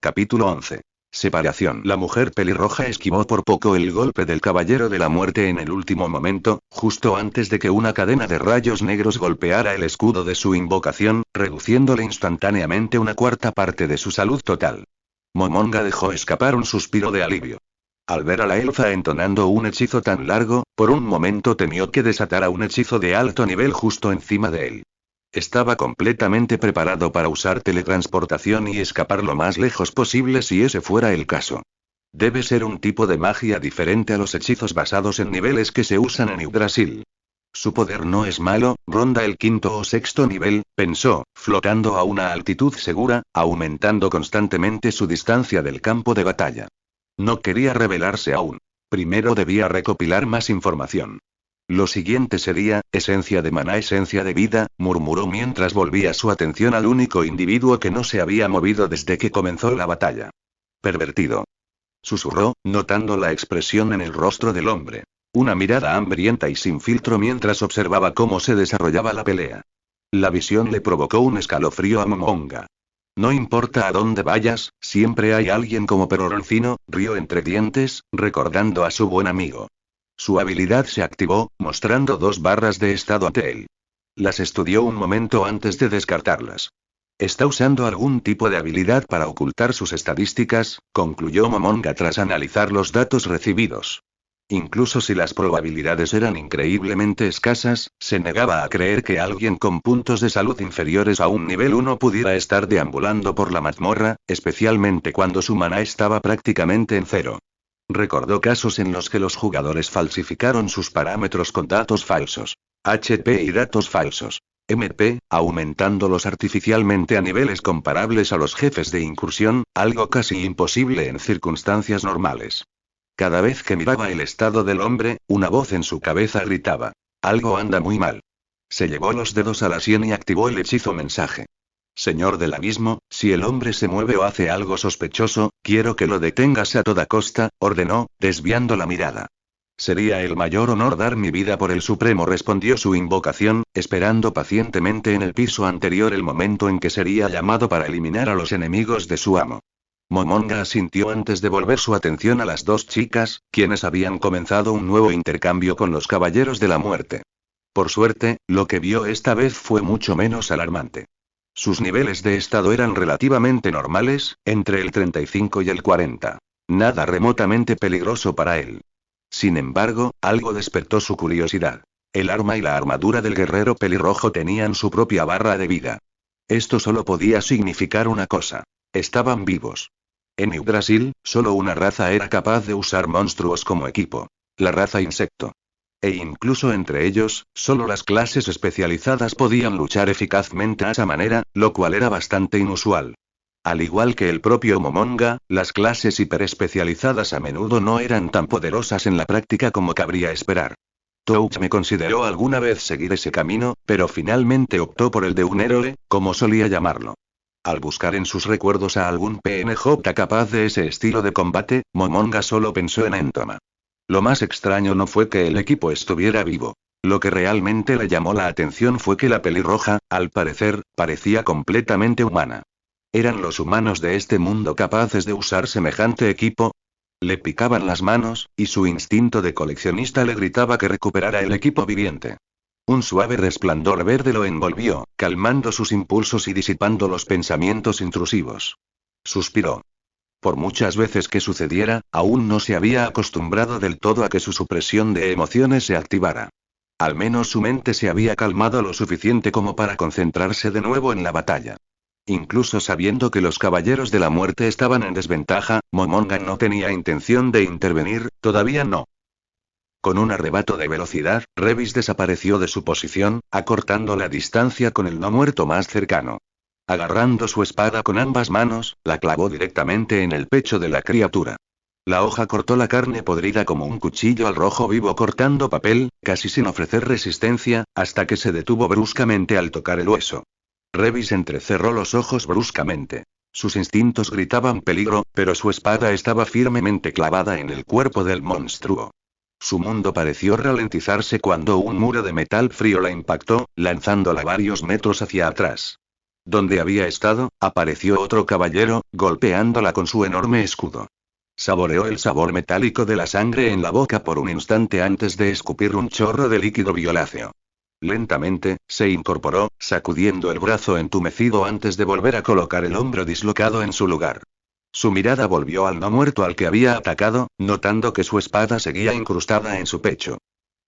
Capítulo 11. Separación. La mujer pelirroja esquivó por poco el golpe del Caballero de la Muerte en el último momento, justo antes de que una cadena de rayos negros golpeara el escudo de su invocación, reduciéndole instantáneamente una cuarta parte de su salud total. Momonga dejó escapar un suspiro de alivio. Al ver a la elfa entonando un hechizo tan largo, por un momento temió que desatara un hechizo de alto nivel justo encima de él. Estaba completamente preparado para usar teletransportación y escapar lo más lejos posible si ese fuera el caso. Debe ser un tipo de magia diferente a los hechizos basados en niveles que se usan en Yggdrasil. Su poder no es malo, ronda el quinto o sexto nivel, pensó, flotando a una altitud segura, aumentando constantemente su distancia del campo de batalla. No quería revelarse aún. Primero debía recopilar más información. Lo siguiente sería, esencia de maná, esencia de vida, murmuró mientras volvía su atención al único individuo que no se había movido desde que comenzó la batalla. Pervertido. Susurró, notando la expresión en el rostro del hombre. Una mirada hambrienta y sin filtro mientras observaba cómo se desarrollaba la pelea. La visión le provocó un escalofrío a Momonga. No importa a dónde vayas, siempre hay alguien como Peroroncino, rió entre dientes, recordando a su buen amigo. Su habilidad se activó, mostrando 2 barras de estado ante él. Las estudió un momento antes de descartarlas. Está usando algún tipo de habilidad para ocultar sus estadísticas, concluyó Momonga tras analizar los datos recibidos. Incluso si las probabilidades eran increíblemente escasas, se negaba a creer que alguien con puntos de salud inferiores a un nivel 1 pudiera estar deambulando por la mazmorra, especialmente cuando su maná estaba prácticamente en cero. Recordó casos en los que los jugadores falsificaron sus parámetros con datos falsos. HP y datos falsos. MP, aumentándolos artificialmente a niveles comparables a los jefes de incursión, algo casi imposible en circunstancias normales. Cada vez que miraba el estado del hombre, una voz en su cabeza gritaba: algo anda muy mal. Se llevó los dedos a la sien y activó el hechizo mensaje. Señor del abismo, si el hombre se mueve o hace algo sospechoso, quiero que lo detengas a toda costa, ordenó, desviando la mirada. Sería el mayor honor dar mi vida por el Supremo, respondió su invocación, esperando pacientemente en el piso anterior el momento en que sería llamado para eliminar a los enemigos de su amo. Momonga asintió antes de volver su atención a las 2 chicas, quienes habían comenzado un nuevo intercambio con los Caballeros de la Muerte. Por suerte, lo que vio esta vez fue mucho menos alarmante. Sus niveles de estado eran relativamente normales, entre el 35 y el 40. Nada remotamente peligroso para él. Sin embargo, algo despertó su curiosidad. El arma y la armadura del guerrero pelirrojo tenían su propia barra de vida. Esto solo podía significar una cosa. Estaban vivos. En Yggdrasil, solo una raza era capaz de usar monstruos como equipo. La raza insecto. E incluso entre ellos, solo las clases especializadas podían luchar eficazmente de esa manera, lo cual era bastante inusual. Al igual que el propio Momonga, las clases hiperespecializadas a menudo no eran tan poderosas en la práctica como cabría esperar. Touch me consideró alguna vez seguir ese camino, pero finalmente optó por el de un héroe, como solía llamarlo. Al buscar en sus recuerdos a algún PNJ capaz de ese estilo de combate, Momonga solo pensó en Entoma. Lo más extraño no fue que el equipo estuviera vivo. Lo que realmente le llamó la atención fue que la pelirroja, al parecer, parecía completamente humana. ¿Eran los humanos de este mundo capaces de usar semejante equipo? Le picaban las manos, y su instinto de coleccionista le gritaba que recuperara el equipo viviente. Un suave resplandor verde lo envolvió, calmando sus impulsos y disipando los pensamientos intrusivos. Suspiró. Por muchas veces que sucediera, aún no se había acostumbrado del todo a que su supresión de emociones se activara. Al menos su mente se había calmado lo suficiente como para concentrarse de nuevo en la batalla. Incluso sabiendo que los Caballeros de la Muerte estaban en desventaja, Momonga no tenía intención de intervenir, todavía no. Con un arrebato de velocidad, Revis desapareció de su posición, acortando la distancia con el no muerto más cercano. Agarrando su espada con ambas manos, la clavó directamente en el pecho de la criatura. La hoja cortó la carne podrida como un cuchillo al rojo vivo cortando papel, casi sin ofrecer resistencia, hasta que se detuvo bruscamente al tocar el hueso. Revis entrecerró los ojos bruscamente. Sus instintos gritaban peligro, pero su espada estaba firmemente clavada en el cuerpo del monstruo. Su mundo pareció ralentizarse cuando un muro de metal frío la impactó, lanzándola varios metros hacia atrás. Donde había estado, apareció otro caballero, golpeándola con su enorme escudo. Saboreó el sabor metálico de la sangre en la boca por un instante antes de escupir un chorro de líquido violáceo. Lentamente, se incorporó, sacudiendo el brazo entumecido antes de volver a colocar el hombro dislocado en su lugar. Su mirada volvió al no muerto al que había atacado, notando que su espada seguía incrustada en su pecho.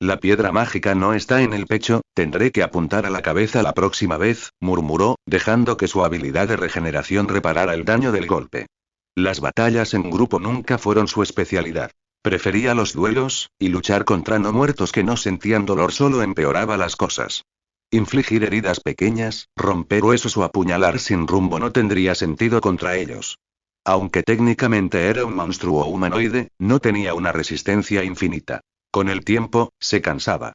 La piedra mágica no está en el pecho, tendré que apuntar a la cabeza la próxima vez, murmuró, dejando que su habilidad de regeneración reparara el daño del golpe. Las batallas en grupo nunca fueron su especialidad. Prefería los duelos, y luchar contra no muertos que no sentían dolor solo empeoraba las cosas. Infligir heridas pequeñas, romper huesos o apuñalar sin rumbo no tendría sentido contra ellos. Aunque técnicamente era un monstruo humanoide, no tenía una resistencia infinita. Con el tiempo, se cansaba.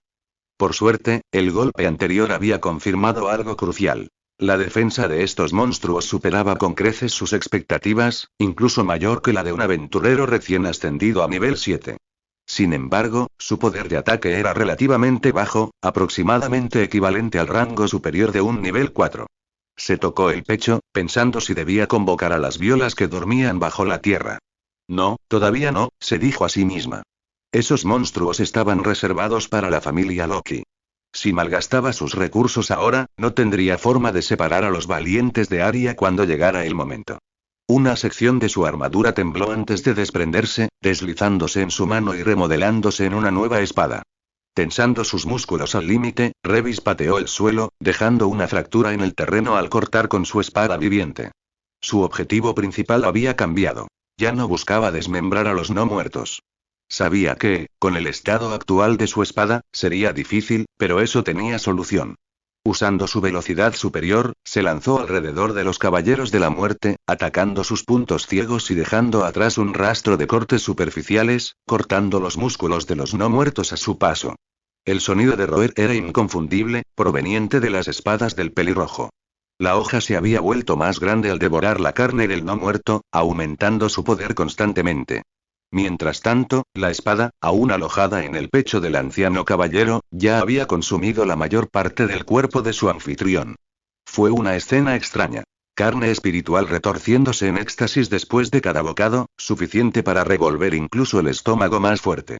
Por suerte, el golpe anterior había confirmado algo crucial. La defensa de estos monstruos superaba con creces sus expectativas, incluso mayor que la de un aventurero recién ascendido a nivel 7. Sin embargo, su poder de ataque era relativamente bajo, aproximadamente equivalente al rango superior de un nivel 4. Se tocó el pecho, pensando si debía convocar a las violas que dormían bajo la tierra. No, todavía no, se dijo a sí misma. Esos monstruos estaban reservados para la familia Loki. Si malgastaba sus recursos ahora, no tendría forma de separar a los valientes de Arya cuando llegara el momento. Una sección de su armadura tembló antes de desprenderse, deslizándose en su mano y remodelándose en una nueva espada. Tensando sus músculos al límite, Revis pateó el suelo, dejando una fractura en el terreno al cortar con su espada viviente. Su objetivo principal había cambiado. Ya no buscaba desmembrar a los no muertos. Sabía que, con el estado actual de su espada, sería difícil, pero eso tenía solución. Usando su velocidad superior, se lanzó alrededor de los caballeros de la muerte, atacando sus puntos ciegos y dejando atrás un rastro de cortes superficiales, cortando los músculos de los no muertos a su paso. El sonido de roer era inconfundible, proveniente de las espadas del pelirrojo. La hoja se había vuelto más grande al devorar la carne del no muerto, aumentando su poder constantemente. Mientras tanto, la espada, aún alojada en el pecho del anciano caballero, ya había consumido la mayor parte del cuerpo de su anfitrión. Fue una escena extraña. Carne espiritual retorciéndose en éxtasis después de cada bocado, suficiente para revolver incluso el estómago más fuerte.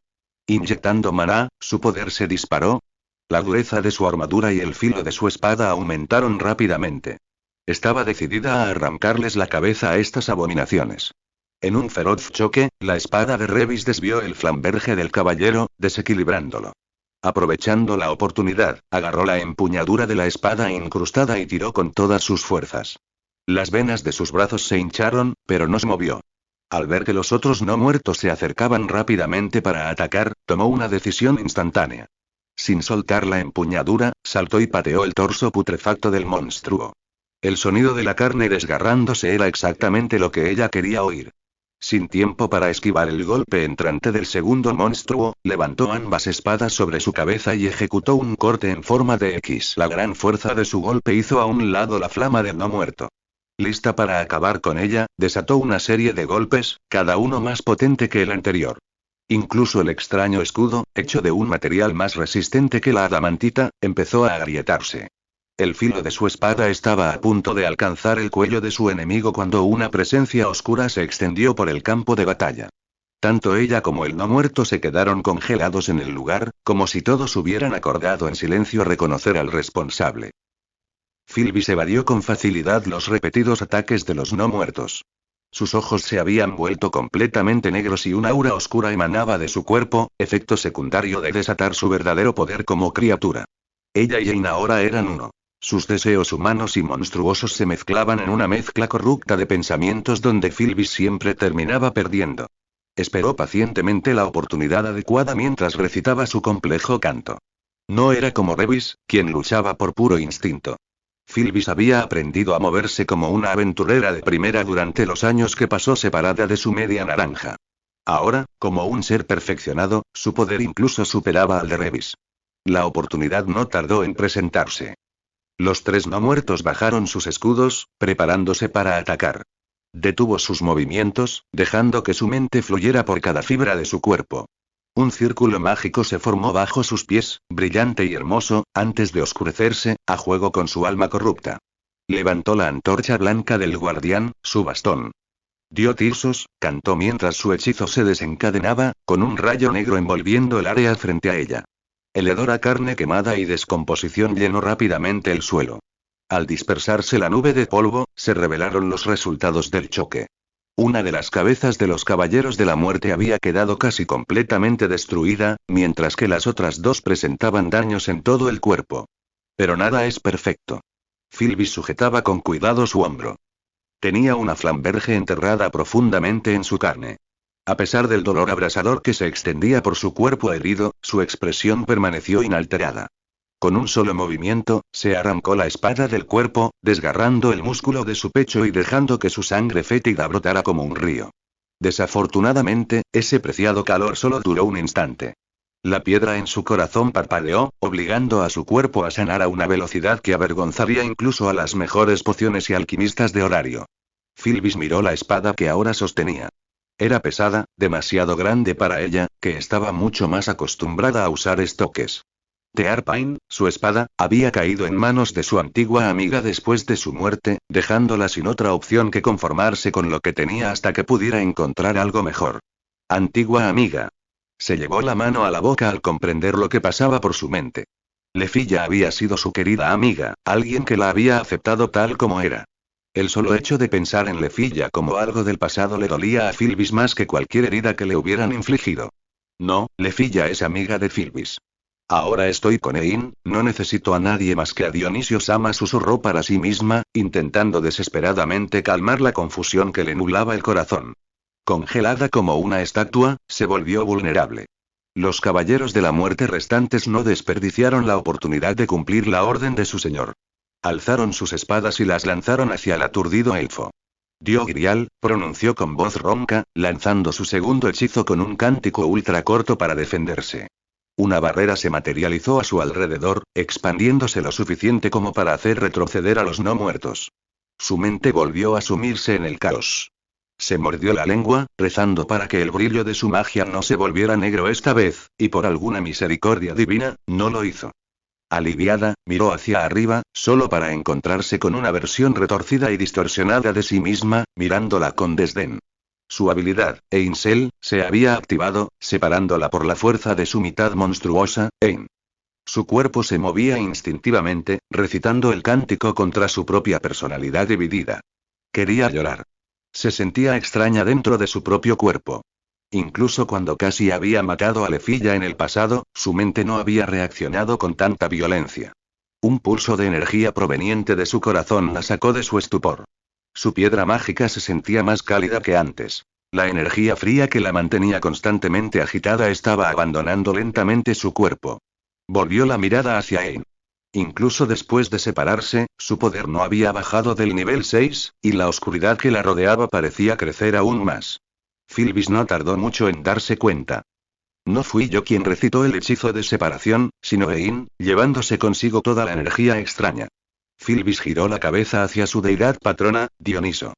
Inyectando maná, su poder se disparó. La dureza de su armadura y el filo de su espada aumentaron rápidamente. Estaba decidida a arrancarles la cabeza a estas abominaciones. En un feroz choque, la espada de Revis desvió el flamberge del caballero, desequilibrándolo. Aprovechando la oportunidad, agarró la empuñadura de la espada incrustada y tiró con todas sus fuerzas. Las venas de sus brazos se hincharon, pero no se movió. Al ver que los otros no muertos se acercaban rápidamente para atacar, tomó una decisión instantánea. Sin soltar la empuñadura, saltó y pateó el torso putrefacto del monstruo. El sonido de la carne desgarrándose era exactamente lo que ella quería oír. Sin tiempo para esquivar el golpe entrante del segundo monstruo, levantó ambas espadas sobre su cabeza y ejecutó un corte en forma de X. La gran fuerza de su golpe hizo a un lado la flama del no muerto. Lista para acabar con ella, desató una serie de golpes, cada uno más potente que el anterior. Incluso el extraño escudo, hecho de un material más resistente que la adamantita, empezó a agrietarse. El filo de su espada estaba a punto de alcanzar el cuello de su enemigo cuando una presencia oscura se extendió por el campo de batalla. Tanto ella como el no muerto se quedaron congelados en el lugar, como si todos hubieran acordado en silencio reconocer al responsable. Philbis evadió con facilidad los repetidos ataques de los no muertos. Sus ojos se habían vuelto completamente negros y una aura oscura emanaba de su cuerpo, efecto secundario de desatar su verdadero poder como criatura. Ella y Jane ahora eran uno. Sus deseos humanos y monstruosos se mezclaban en una mezcla corrupta de pensamientos donde Philbis siempre terminaba perdiendo. Esperó pacientemente la oportunidad adecuada mientras recitaba su complejo canto. No era como Revis, quien luchaba por puro instinto. Philbis había aprendido a moverse como una aventurera de primera durante los años que pasó separada de su media naranja. Ahora, como un ser perfeccionado, su poder incluso superaba al de Revis. La oportunidad no tardó en presentarse. Los tres no muertos bajaron sus escudos, preparándose para atacar. Detuvo sus movimientos, dejando que su mente fluyera por cada fibra de su cuerpo. Un círculo mágico se formó bajo sus pies, brillante y hermoso, antes de oscurecerse, a juego con su alma corrupta. Levantó la antorcha blanca del guardián, su bastón. Dio tirzos, cantó mientras su hechizo se desencadenaba, con un rayo negro envolviendo el área frente a ella. El hedor a carne quemada y descomposición llenó rápidamente el suelo. Al dispersarse la nube de polvo, se revelaron los resultados del choque. Una de las cabezas de los caballeros de la muerte había quedado casi completamente destruida, mientras que las otras dos presentaban daños en todo el cuerpo. Pero nada es perfecto. Philbis sujetaba con cuidado su hombro. Tenía una flamberge enterrada profundamente en su carne. A pesar del dolor abrasador que se extendía por su cuerpo herido, su expresión permaneció inalterada. Con un solo movimiento, se arrancó la espada del cuerpo, desgarrando el músculo de su pecho y dejando que su sangre fétida brotara como un río. Desafortunadamente, ese preciado calor solo duró un instante. La piedra en su corazón parpadeó, obligando a su cuerpo a sanar a una velocidad que avergonzaría incluso a las mejores pociones y alquimistas de horario. Philbis miró la espada que ahora sostenía. Era pesada, demasiado grande para ella, que estaba mucho más acostumbrada a usar estoques. Tearpain, su espada, había caído en manos de su antigua amiga después de su muerte, dejándola sin otra opción que conformarse con lo que tenía hasta que pudiera encontrar algo mejor. Antigua amiga. Se llevó la mano a la boca al comprender lo que pasaba por su mente. Lefilla había sido su querida amiga, alguien que la había aceptado tal como era. El solo hecho de pensar en Lefilla como algo del pasado le dolía a Philbis más que cualquier herida que le hubieran infligido. No, Lefilla es amiga de Philbis. Ahora estoy con Ein, no necesito a nadie más que a Dionisio Sama, susurró para sí misma, intentando desesperadamente calmar la confusión que le nublaba el corazón. Congelada como una estatua, se volvió vulnerable. Los caballeros de la muerte restantes no desperdiciaron la oportunidad de cumplir la orden de su señor. Alzaron sus espadas y las lanzaron hacia el aturdido elfo. Dio Grial, pronunció con voz ronca, lanzando su segundo hechizo con un cántico ultra corto para defenderse. Una barrera se materializó a su alrededor, expandiéndose lo suficiente como para hacer retroceder a los no muertos. Su mente volvió a sumirse en el caos. Se mordió la lengua, rezando para que el brillo de su magia no se volviera negro esta vez, y por alguna misericordia divina, no lo hizo. Aliviada, miró hacia arriba, solo para encontrarse con una versión retorcida y distorsionada de sí misma, mirándola con desdén. Su habilidad, Einsel, se había activado, separándola por la fuerza de su mitad monstruosa, Ein. Su cuerpo se movía instintivamente, recitando el cántico contra su propia personalidad dividida. Quería llorar. Se sentía extraña dentro de su propio cuerpo. Incluso cuando casi había matado a Lefilla en el pasado, su mente no había reaccionado con tanta violencia. Un pulso de energía proveniente de su corazón la sacó de su estupor. Su piedra mágica se sentía más cálida que antes. La energía fría que la mantenía constantemente agitada estaba abandonando lentamente su cuerpo. Volvió la mirada hacia Ein. Incluso después de separarse, su poder no había bajado del nivel 6, y la oscuridad que la rodeaba parecía crecer aún más. Philbis no tardó mucho en darse cuenta. No fui yo quien recitó el hechizo de separación, sino Ein, llevándose consigo toda la energía extraña. Philbis giró la cabeza hacia su deidad patrona, Dioniso.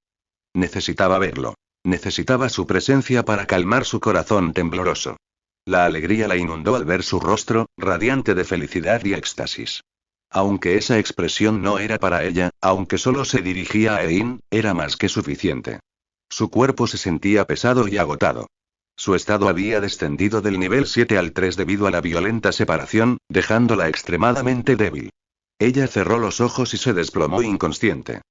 Necesitaba verlo. Necesitaba su presencia para calmar su corazón tembloroso. La alegría la inundó al ver su rostro, radiante de felicidad y éxtasis. Aunque esa expresión no era para ella, aunque solo se dirigía a Ein, era más que suficiente. Su cuerpo se sentía pesado y agotado. Su estado había descendido del nivel 7 al 3 debido a la violenta separación, dejándola extremadamente débil. Ella cerró los ojos y se desplomó inconsciente.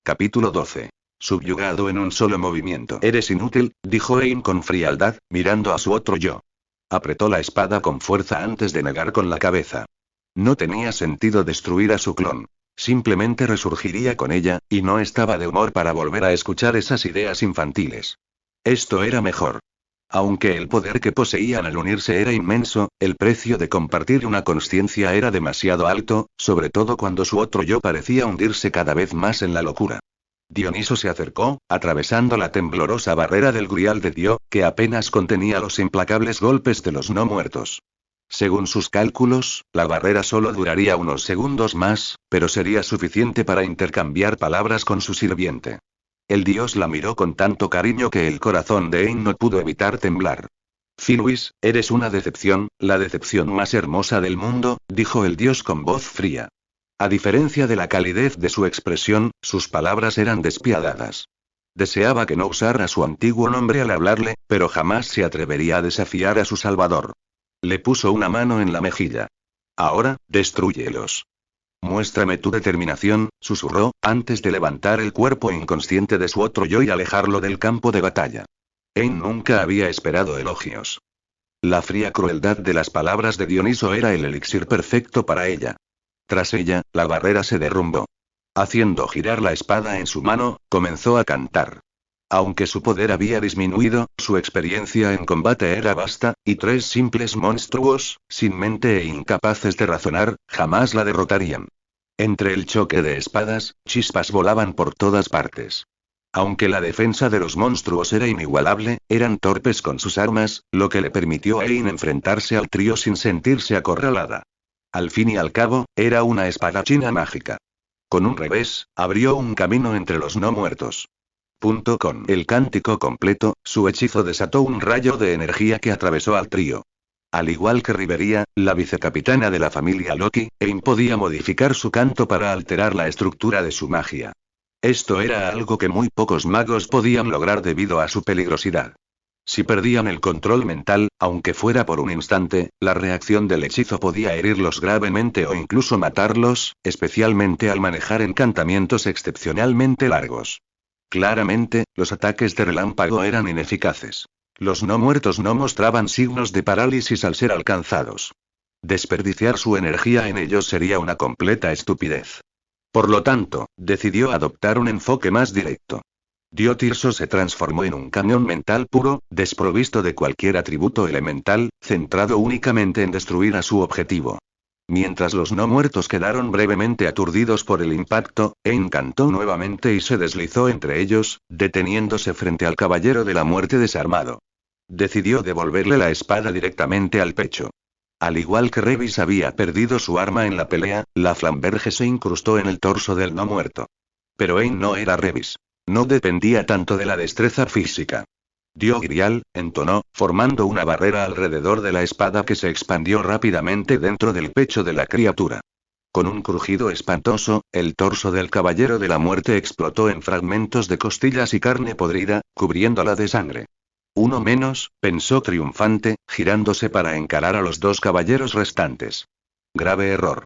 Capítulo 12. Subyugado en un solo movimiento. Eres inútil, dijo Ein con frialdad, mirando a su otro yo. Apretó la espada con fuerza antes de negar con la cabeza. No tenía sentido destruir a su clon. Simplemente resurgiría con ella, y no estaba de humor para volver a escuchar esas ideas infantiles. Esto era mejor. Aunque el poder que poseían al unirse era inmenso, el precio de compartir una consciencia era demasiado alto, sobre todo cuando su otro yo parecía hundirse cada vez más en la locura. Dioniso se acercó, atravesando la temblorosa barrera del Grial de Dio, que apenas contenía los implacables golpes de los no muertos. Según sus cálculos, la barrera solo duraría unos segundos más, pero sería suficiente para intercambiar palabras con su sirviente. El dios la miró con tanto cariño que el corazón de Ein no pudo evitar temblar. Philbis, eres una decepción, la decepción más hermosa del mundo, dijo el dios con voz fría. A diferencia de la calidez de su expresión, sus palabras eran despiadadas. Deseaba que no usara su antiguo nombre al hablarle, pero jamás se atrevería a desafiar a su salvador. Le puso una mano en la mejilla. Ahora, destrúyelos. Muéstrame tu determinación, susurró, antes de levantar el cuerpo inconsciente de su otro yo y alejarlo del campo de batalla. Ain nunca había esperado elogios. La fría crueldad de las palabras de Dioniso era el elixir perfecto para ella. Tras ella, la barrera se derrumbó. Haciendo girar la espada en su mano, comenzó a cantar. Aunque su poder había disminuido, su experiencia en combate era vasta, y 3 simples monstruos, sin mente e incapaces de razonar, jamás la derrotarían. Entre el choque de espadas, chispas volaban por todas partes. Aunque la defensa de los monstruos era inigualable, eran torpes con sus armas, lo que le permitió a Ain enfrentarse al trío sin sentirse acorralada. Al fin y al cabo, era una espadachina mágica. Con un revés, abrió un camino entre los no muertos. Con el cántico completo, su hechizo desató un rayo de energía que atravesó al trío. Al igual que Rivería, la vicecapitana de la familia Loki, Ain podía modificar su canto para alterar la estructura de su magia. Esto era algo que muy pocos magos podían lograr debido a su peligrosidad. Si perdían el control mental, aunque fuera por un instante, la reacción del hechizo podía herirlos gravemente o incluso matarlos, especialmente al manejar encantamientos excepcionalmente largos. Claramente, los ataques de relámpago eran ineficaces. Los no muertos no mostraban signos de parálisis al ser alcanzados. Desperdiciar su energía en ellos sería una completa estupidez. Por lo tanto, decidió adoptar un enfoque más directo. Diotirso se transformó en un cañón mental puro, desprovisto de cualquier atributo elemental, centrado únicamente en destruir a su objetivo. Mientras los no muertos quedaron brevemente aturdidos por el impacto, Ain cantó nuevamente y se deslizó entre ellos, deteniéndose frente al caballero de la muerte desarmado. Decidió devolverle la espada directamente al pecho. Al igual que Revis había perdido su arma en la pelea, la flamberge se incrustó en el torso del no muerto. Pero Ain no era Revis. No dependía tanto de la destreza física. Dio Grial, entonó, formando una barrera alrededor de la espada que se expandió rápidamente dentro del pecho de la criatura. Con un crujido espantoso, el torso del caballero de la muerte explotó en fragmentos de costillas y carne podrida, cubriéndola de sangre. Uno menos, pensó triunfante, girándose para encarar a los 2 caballeros restantes. Grave error.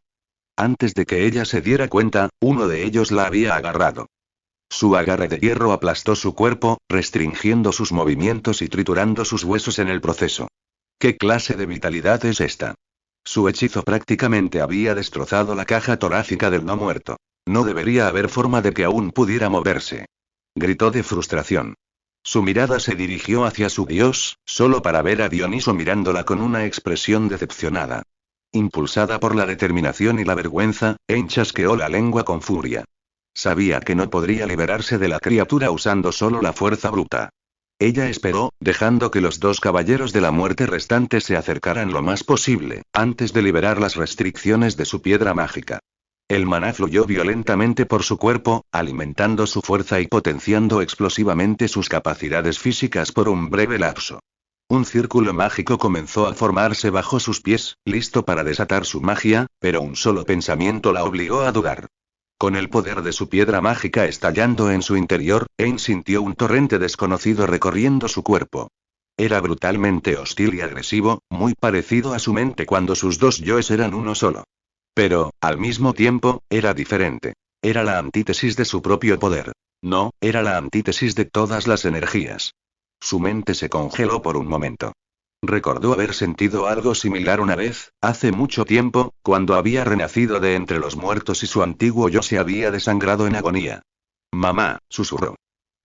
Antes de que ella se diera cuenta, uno de ellos la había agarrado. Su agarre de hierro aplastó su cuerpo, restringiendo sus movimientos y triturando sus huesos en el proceso. ¿Qué clase de vitalidad es esta? Su hechizo prácticamente había destrozado la caja torácica del no muerto. No debería haber forma de que aún pudiera moverse. Gritó de frustración. Su mirada se dirigió hacia su dios, solo para ver a Dioniso mirándola con una expresión decepcionada. Impulsada por la determinación y la vergüenza, Ain chasqueó la lengua con furia. Sabía que no podría liberarse de la criatura usando solo la fuerza bruta. Ella esperó, dejando que los 2 caballeros de la muerte restantes se acercaran lo más posible, antes de liberar las restricciones de su piedra mágica. El maná fluyó violentamente por su cuerpo, alimentando su fuerza y potenciando explosivamente sus capacidades físicas por un breve lapso. Un círculo mágico comenzó a formarse bajo sus pies, listo para desatar su magia, pero un solo pensamiento la obligó a dudar. Con el poder de su piedra mágica estallando en su interior, Ain sintió un torrente desconocido recorriendo su cuerpo. Era brutalmente hostil y agresivo, muy parecido a su mente cuando sus 2 yoes eran uno solo. Pero, al mismo tiempo, era diferente. Era la antítesis de su propio poder. No, era la antítesis de todas las energías. Su mente se congeló por un momento. Recordó haber sentido algo similar una vez, hace mucho tiempo, cuando había renacido de entre los muertos y su antiguo yo se había desangrado en agonía. Mamá, susurró.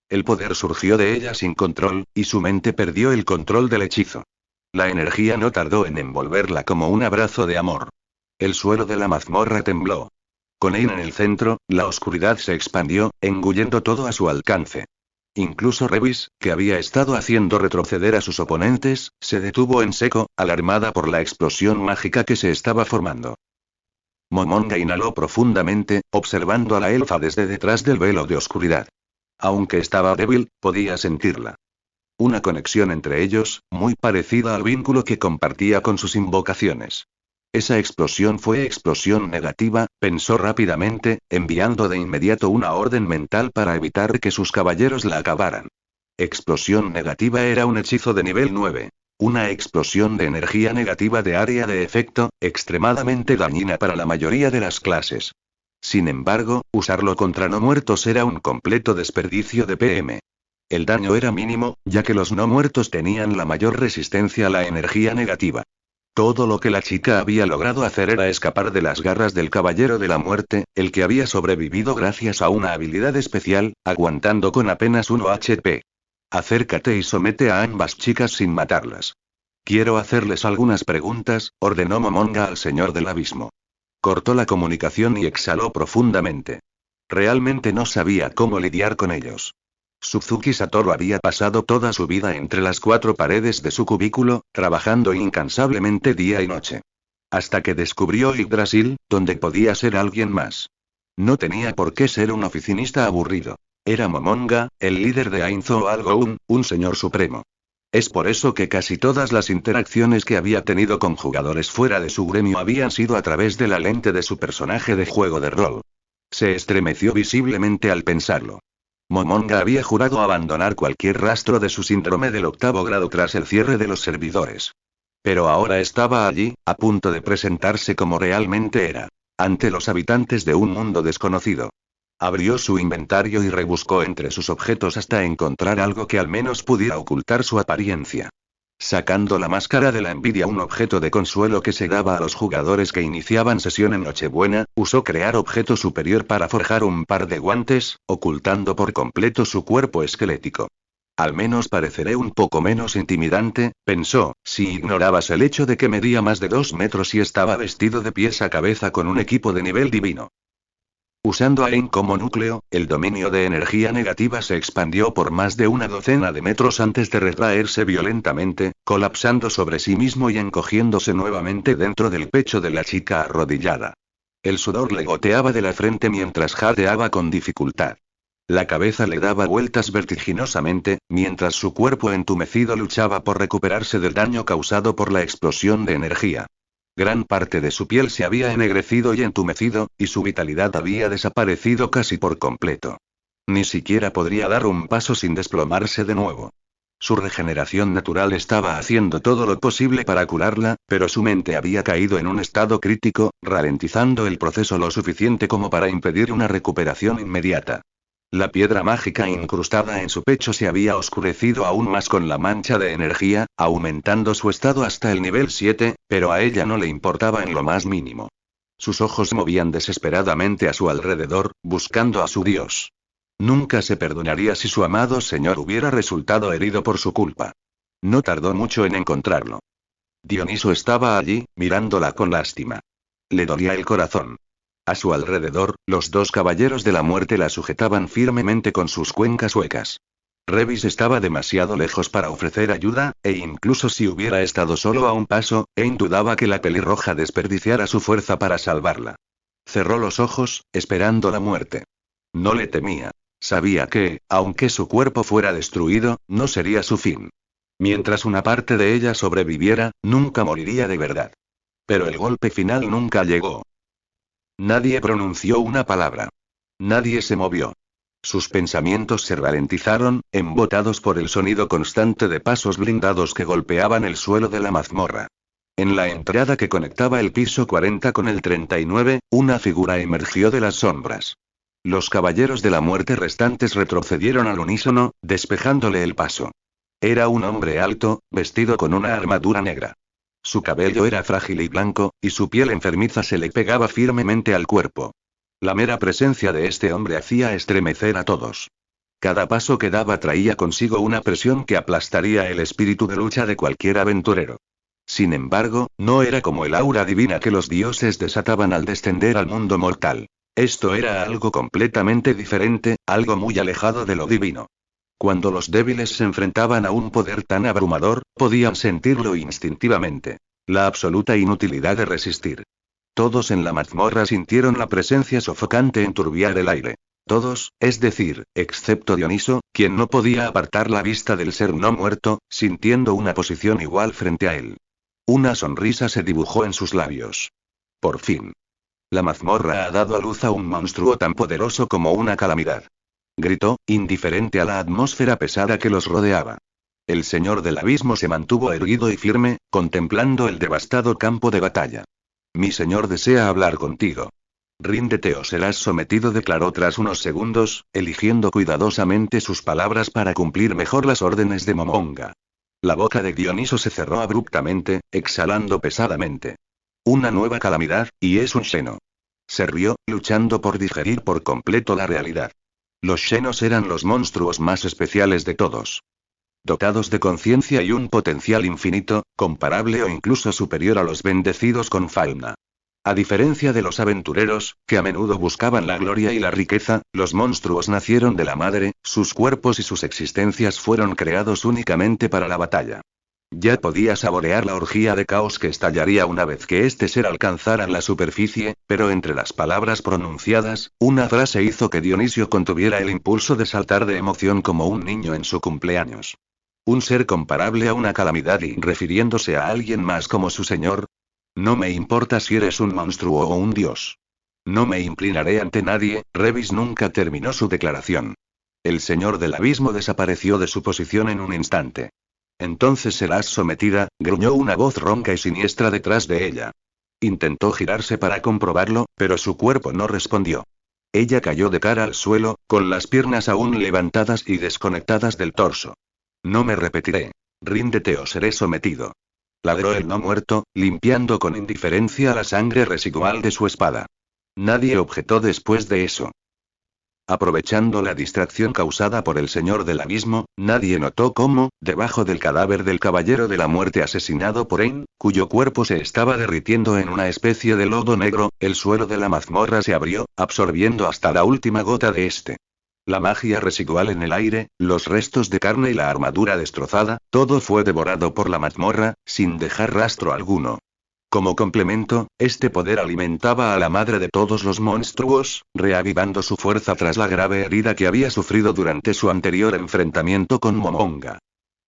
El poder surgió de ella sin control, y su mente perdió el control del hechizo. La energía no tardó en envolverla como un abrazo de amor. El suelo de la mazmorra tembló. Con Ain en el centro, la oscuridad se expandió, engullendo todo a su alcance. Incluso Revis, que había estado haciendo retroceder a sus oponentes, se detuvo en seco, alarmada por la explosión mágica que se estaba formando. Momonga inhaló profundamente, observando a la elfa desde detrás del velo de oscuridad. Aunque estaba débil, podía sentirla. Una conexión entre ellos, muy parecida al vínculo que compartía con sus invocaciones. Esa explosión fue explosión negativa, pensó rápidamente, enviando de inmediato una orden mental para evitar que sus caballeros la acabaran. Explosión negativa era un hechizo de nivel 9. Una explosión de energía negativa de área de efecto, extremadamente dañina para la mayoría de las clases. Sin embargo, usarlo contra no muertos era un completo desperdicio de PM. El daño era mínimo, ya que los no muertos tenían la mayor resistencia a la energía negativa. Todo lo que la chica había logrado hacer era escapar de las garras del Caballero de la Muerte, el que había sobrevivido gracias a una habilidad especial, aguantando con apenas 1 HP. Acércate y somete a ambas chicas sin matarlas. Quiero hacerles algunas preguntas, ordenó Momonga al señor del abismo. Cortó la comunicación y exhaló profundamente. Realmente no sabía cómo lidiar con ellos. Suzuki Satoru había pasado toda su vida entre las 4 paredes de su cubículo, trabajando incansablemente día y noche. Hasta que descubrió Yggdrasil, donde podía ser alguien más. No tenía por qué ser un oficinista aburrido. Era Momonga, el líder de Ainzo Algoun, un señor supremo. Es por eso que casi todas las interacciones que había tenido con jugadores fuera de su gremio habían sido a través de la lente de su personaje de juego de rol. Se estremeció visiblemente al pensarlo. Momonga había jurado abandonar cualquier rastro de su síndrome del 8º grado tras el cierre de los servidores. Pero ahora estaba allí, a punto de presentarse como realmente era, ante los habitantes de un mundo desconocido. Abrió su inventario y rebuscó entre sus objetos hasta encontrar algo que al menos pudiera ocultar su apariencia. Sacando la máscara de la envidia, un objeto de consuelo que se daba a los jugadores que iniciaban sesión en Nochebuena, usó crear objeto superior para forjar un par de guantes, ocultando por completo su cuerpo esquelético. Al menos pareceré un poco menos intimidante, pensó, si ignorabas el hecho de que medía más de 2 metros y estaba vestido de pies a cabeza con un equipo de nivel divino. Usando a Ain como núcleo, el dominio de energía negativa se expandió por más de una docena de metros antes de retraerse violentamente, colapsando sobre sí mismo y encogiéndose nuevamente dentro del pecho de la chica arrodillada. El sudor le goteaba de la frente mientras jadeaba con dificultad. La cabeza le daba vueltas vertiginosamente, mientras su cuerpo entumecido luchaba por recuperarse del daño causado por la explosión de energía. Gran parte de su piel se había ennegrecido y entumecido, y su vitalidad había desaparecido casi por completo. Ni siquiera podría dar un paso sin desplomarse de nuevo. Su regeneración natural estaba haciendo todo lo posible para curarla, pero su mente había caído en un estado crítico, ralentizando el proceso lo suficiente como para impedir una recuperación inmediata. La piedra mágica incrustada en su pecho se había oscurecido aún más con la mancha de energía, aumentando su estado hasta el nivel 7, pero a ella no le importaba en lo más mínimo. Sus ojos movían desesperadamente a su alrededor, buscando a su dios. Nunca se perdonaría si su amado señor hubiera resultado herido por su culpa. No tardó mucho en encontrarlo. Dioniso estaba allí, mirándola con lástima. Le dolía el corazón. A su alrededor, los 2 caballeros de la muerte la sujetaban firmemente con sus cuencas huecas. Revis estaba demasiado lejos para ofrecer ayuda, e incluso si hubiera estado solo a un paso, Ein dudaba que la pelirroja desperdiciara su fuerza para salvarla. Cerró los ojos, esperando la muerte. No le temía. Sabía que, aunque su cuerpo fuera destruido, no sería su fin. Mientras una parte de ella sobreviviera, nunca moriría de verdad. Pero el golpe final nunca llegó. Nadie pronunció una palabra. Nadie se movió. Sus pensamientos se ralentizaron, embotados por el sonido constante de pasos blindados que golpeaban el suelo de la mazmorra. En la entrada que conectaba el piso 40 con el 39, una figura emergió de las sombras. Los caballeros de la muerte restantes retrocedieron al unísono, despejándole el paso. Era un hombre alto, vestido con una armadura negra. Su cabello era frágil y blanco, y su piel enfermiza se le pegaba firmemente al cuerpo. La mera presencia de este hombre hacía estremecer a todos. Cada paso que daba traía consigo una presión que aplastaría el espíritu de lucha de cualquier aventurero. Sin embargo, no era como el aura divina que los dioses desataban al descender al mundo mortal. Esto era algo completamente diferente, algo muy alejado de lo divino. Cuando los débiles se enfrentaban a un poder tan abrumador, podían sentirlo instintivamente. La absoluta inutilidad de resistir. Todos en la mazmorra sintieron la presencia sofocante enturbiar el aire. Todos, es decir, excepto Dioniso, quien no podía apartar la vista del ser no muerto, sintiendo una posición igual frente a él. Una sonrisa se dibujó en sus labios. Por fin. La mazmorra ha dado a luz a un monstruo tan poderoso como una calamidad. Gritó, indiferente a la atmósfera pesada que los rodeaba. El señor del abismo se mantuvo erguido y firme, contemplando el devastado campo de batalla. Mi señor desea hablar contigo. Ríndete o serás sometido, declaró tras unos segundos, eligiendo cuidadosamente sus palabras para cumplir mejor las órdenes de Momonga. La boca de Dioniso se cerró abruptamente, exhalando pesadamente. Una nueva calamidad, y es un Xeno. Se rió, luchando por digerir por completo la realidad. Los Xenos eran los monstruos más especiales de todos. Dotados de conciencia y un potencial infinito, comparable o incluso superior a los bendecidos con fauna. A diferencia de los aventureros, que a menudo buscaban la gloria y la riqueza, los monstruos nacieron de la madre, sus cuerpos y sus existencias fueron creados únicamente para la batalla. Ya podía saborear la orgía de caos que estallaría una vez que este ser alcanzara la superficie, pero entre las palabras pronunciadas, una frase hizo que Dionisio contuviera el impulso de saltar de emoción como un niño en su cumpleaños. Un ser comparable a una calamidad y refiriéndose a alguien más como su señor. No me importa si eres un monstruo o un dios. No me inclinaré ante nadie. Revis nunca terminó su declaración. El señor del abismo desapareció de su posición en un instante. Entonces serás sometida, gruñó una voz ronca y siniestra detrás de ella. Intentó girarse para comprobarlo, pero su cuerpo no respondió. Ella cayó de cara al suelo, con las piernas aún levantadas y desconectadas del torso. No me repetiré. Ríndete o seré sometido. Ladró el no muerto, limpiando con indiferencia la sangre residual de su espada. Nadie objetó después de eso. Aprovechando la distracción causada por el señor del abismo, nadie notó cómo, debajo del cadáver del caballero de la muerte asesinado por Ain, cuyo cuerpo se estaba derritiendo en una especie de lodo negro, el suelo de la mazmorra se abrió, absorbiendo hasta la última gota de este. La magia residual en el aire, los restos de carne y la armadura destrozada, todo fue devorado por la mazmorra, sin dejar rastro alguno. Como complemento, este poder alimentaba a la madre de todos los monstruos, reavivando su fuerza tras la grave herida que había sufrido durante su anterior enfrentamiento con Momonga.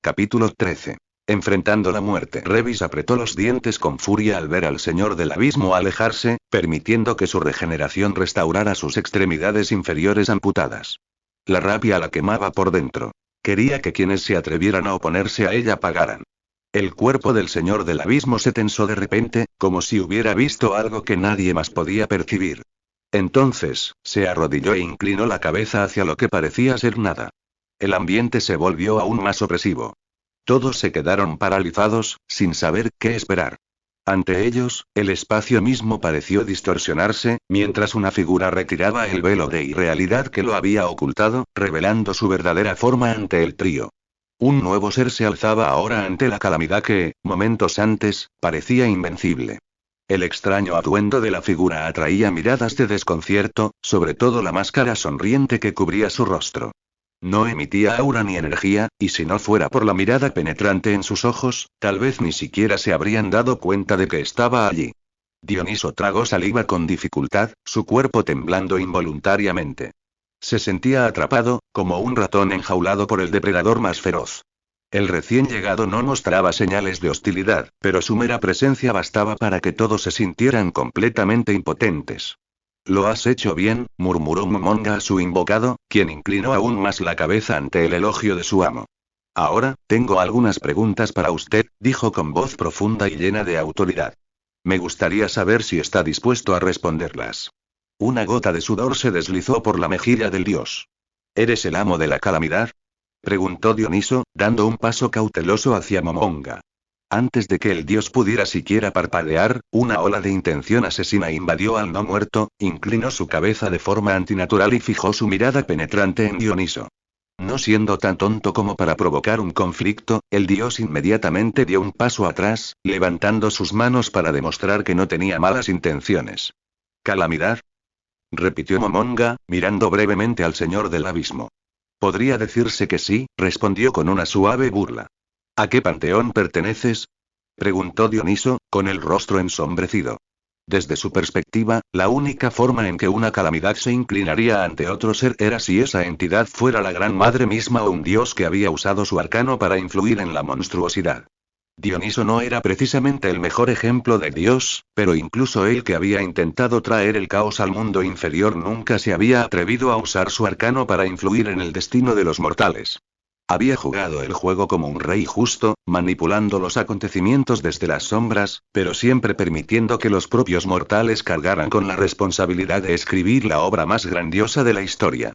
Capítulo 13. Enfrentando la muerte. Revis apretó los dientes con furia al ver al señor del abismo alejarse, permitiendo que su regeneración restaurara sus extremidades inferiores amputadas. La rabia la quemaba por dentro. Quería que quienes se atrevieran a oponerse a ella pagaran. El cuerpo del señor del abismo se tensó de repente, como si hubiera visto algo que nadie más podía percibir. Entonces, se arrodilló e inclinó la cabeza hacia lo que parecía ser nada. El ambiente se volvió aún más opresivo. Todos se quedaron paralizados, sin saber qué esperar. Ante ellos, el espacio mismo pareció distorsionarse, mientras una figura retiraba el velo de irrealidad que lo había ocultado, revelando su verdadera forma ante el trío. Un nuevo ser se alzaba ahora ante la calamidad que, momentos antes, parecía invencible. El extraño atuendo de la figura atraía miradas de desconcierto, sobre todo la máscara sonriente que cubría su rostro. No emitía aura ni energía, y si no fuera por la mirada penetrante en sus ojos, tal vez ni siquiera se habrían dado cuenta de que estaba allí. Dioniso tragó saliva con dificultad, su cuerpo temblando involuntariamente. Se sentía atrapado, como un ratón enjaulado por el depredador más feroz. El recién llegado no mostraba señales de hostilidad, pero su mera presencia bastaba para que todos se sintieran completamente impotentes. Lo has hecho bien, murmuró Momonga a su invocado, quien inclinó aún más la cabeza ante el elogio de su amo. Ahora, tengo algunas preguntas para usted, dijo con voz profunda y llena de autoridad. Me gustaría saber si está dispuesto a responderlas. Una gota de sudor se deslizó por la mejilla del dios. ¿Eres el amo de la calamidad?, preguntó Dioniso, dando un paso cauteloso hacia Momonga. Antes de que el dios pudiera siquiera parpadear, una ola de intención asesina invadió al no muerto, inclinó su cabeza de forma antinatural y fijó su mirada penetrante en Dioniso. No siendo tan tonto como para provocar un conflicto, el dios inmediatamente dio un paso atrás, levantando sus manos para demostrar que no tenía malas intenciones. ¿Calamidad?, repitió Momonga, mirando brevemente al señor del abismo. Podría decirse que sí, respondió con una suave burla. ¿A qué panteón perteneces?, preguntó Dioniso, con el rostro ensombrecido. Desde su perspectiva, la única forma en que una calamidad se inclinaría ante otro ser era si esa entidad fuera la Gran Madre misma o un dios que había usado su arcano para influir en la monstruosidad. Dioniso no era precisamente el mejor ejemplo de Dios, pero incluso él que había intentado traer el caos al mundo inferior nunca se había atrevido a usar su arcano para influir en el destino de los mortales. Había jugado el juego como un rey justo, manipulando los acontecimientos desde las sombras, pero siempre permitiendo que los propios mortales cargaran con la responsabilidad de escribir la obra más grandiosa de la historia.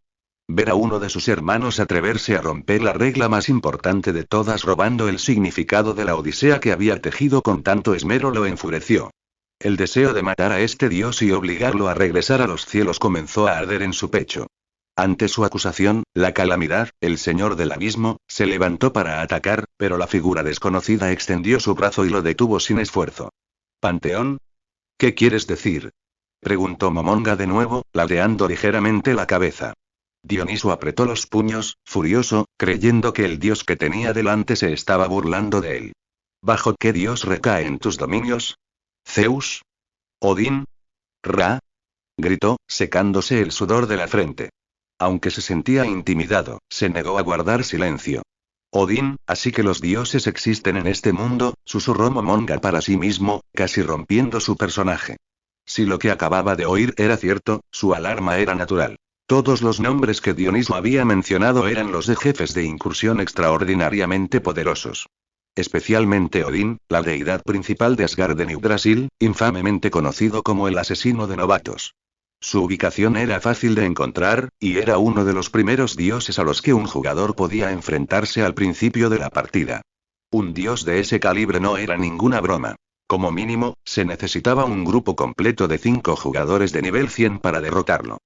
Ver a uno de sus hermanos atreverse a romper la regla más importante de todas robando el significado de la Odisea que había tejido con tanto esmero lo enfureció. El deseo de matar a este dios y obligarlo a regresar a los cielos comenzó a arder en su pecho. Ante su acusación, la calamidad, el señor del abismo, se levantó para atacar, pero la figura desconocida extendió su brazo y lo detuvo sin esfuerzo. ¿Panteón? ¿Qué quieres decir? Preguntó Momonga de nuevo, ladeando ligeramente la cabeza. Dioniso apretó los puños, furioso, creyendo que el dios que tenía delante se estaba burlando de él. ¿Bajo qué dios recae en tus dominios? ¿Zeus? ¿Odín? ¿Ra? Gritó, secándose el sudor de la frente. Aunque se sentía intimidado, se negó a guardar silencio. Odín, así que los dioses existen en este mundo, susurró Momonga para sí mismo, casi rompiendo su personaje. Si lo que acababa de oír era cierto, su alarma era natural. Todos los nombres que Dioniso había mencionado eran los de jefes de incursión extraordinariamente poderosos. Especialmente Odín, la deidad principal de Asgard en Yggdrasil, infamemente conocido como el asesino de novatos. Su ubicación era fácil de encontrar, y era uno de los primeros dioses a los que un jugador podía enfrentarse al principio de la partida. Un dios de ese calibre no era ninguna broma. Como mínimo, se necesitaba un grupo completo de 5 jugadores de nivel 100 para derrotarlo.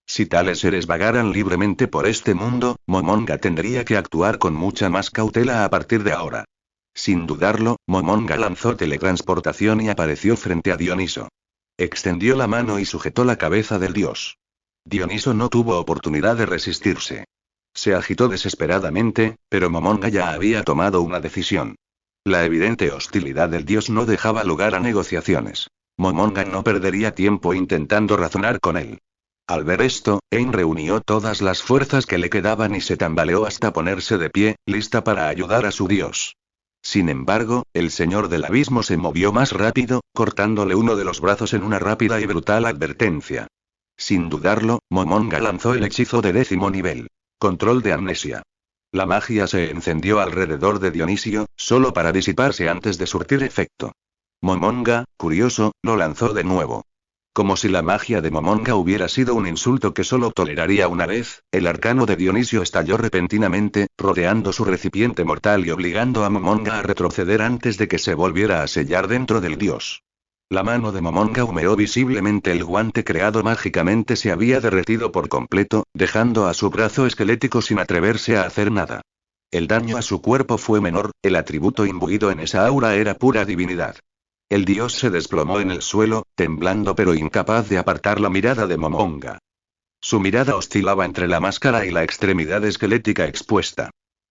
Si tales seres vagaran libremente por este mundo, Momonga tendría que actuar con mucha más cautela a partir de ahora. Sin dudarlo, Momonga lanzó teletransportación y apareció frente a Dioniso. Extendió la mano y sujetó la cabeza del dios. Dioniso no tuvo oportunidad de resistirse. Se agitó desesperadamente, pero Momonga ya había tomado una decisión. La evidente hostilidad del dios no dejaba lugar a negociaciones. Momonga no perdería tiempo intentando razonar con él. Al ver esto, Ein reunió todas las fuerzas que le quedaban y se tambaleó hasta ponerse de pie, lista para ayudar a su dios. Sin embargo, el señor del abismo se movió más rápido, cortándole uno de los brazos en una rápida y brutal advertencia. Sin dudarlo, Momonga lanzó el hechizo de 10º nivel. Control de amnesia. La magia se encendió alrededor de Dionisio, solo para disiparse antes de surtir efecto. Momonga, curioso, lo lanzó de nuevo. Como si la magia de Momonga hubiera sido un insulto que solo toleraría una vez, el arcano de Dionisio estalló repentinamente, rodeando su recipiente mortal y obligando a Momonga a retroceder antes de que se volviera a sellar dentro del dios. La mano de Momonga humeó visiblemente, el guante creado mágicamente se había derretido por completo, dejando a su brazo esquelético sin atreverse a hacer nada. El daño a su cuerpo fue menor, el atributo imbuido en esa aura era pura divinidad. El dios se desplomó en el suelo, temblando pero incapaz de apartar la mirada de Momonga. Su mirada oscilaba entre la máscara y la extremidad esquelética expuesta.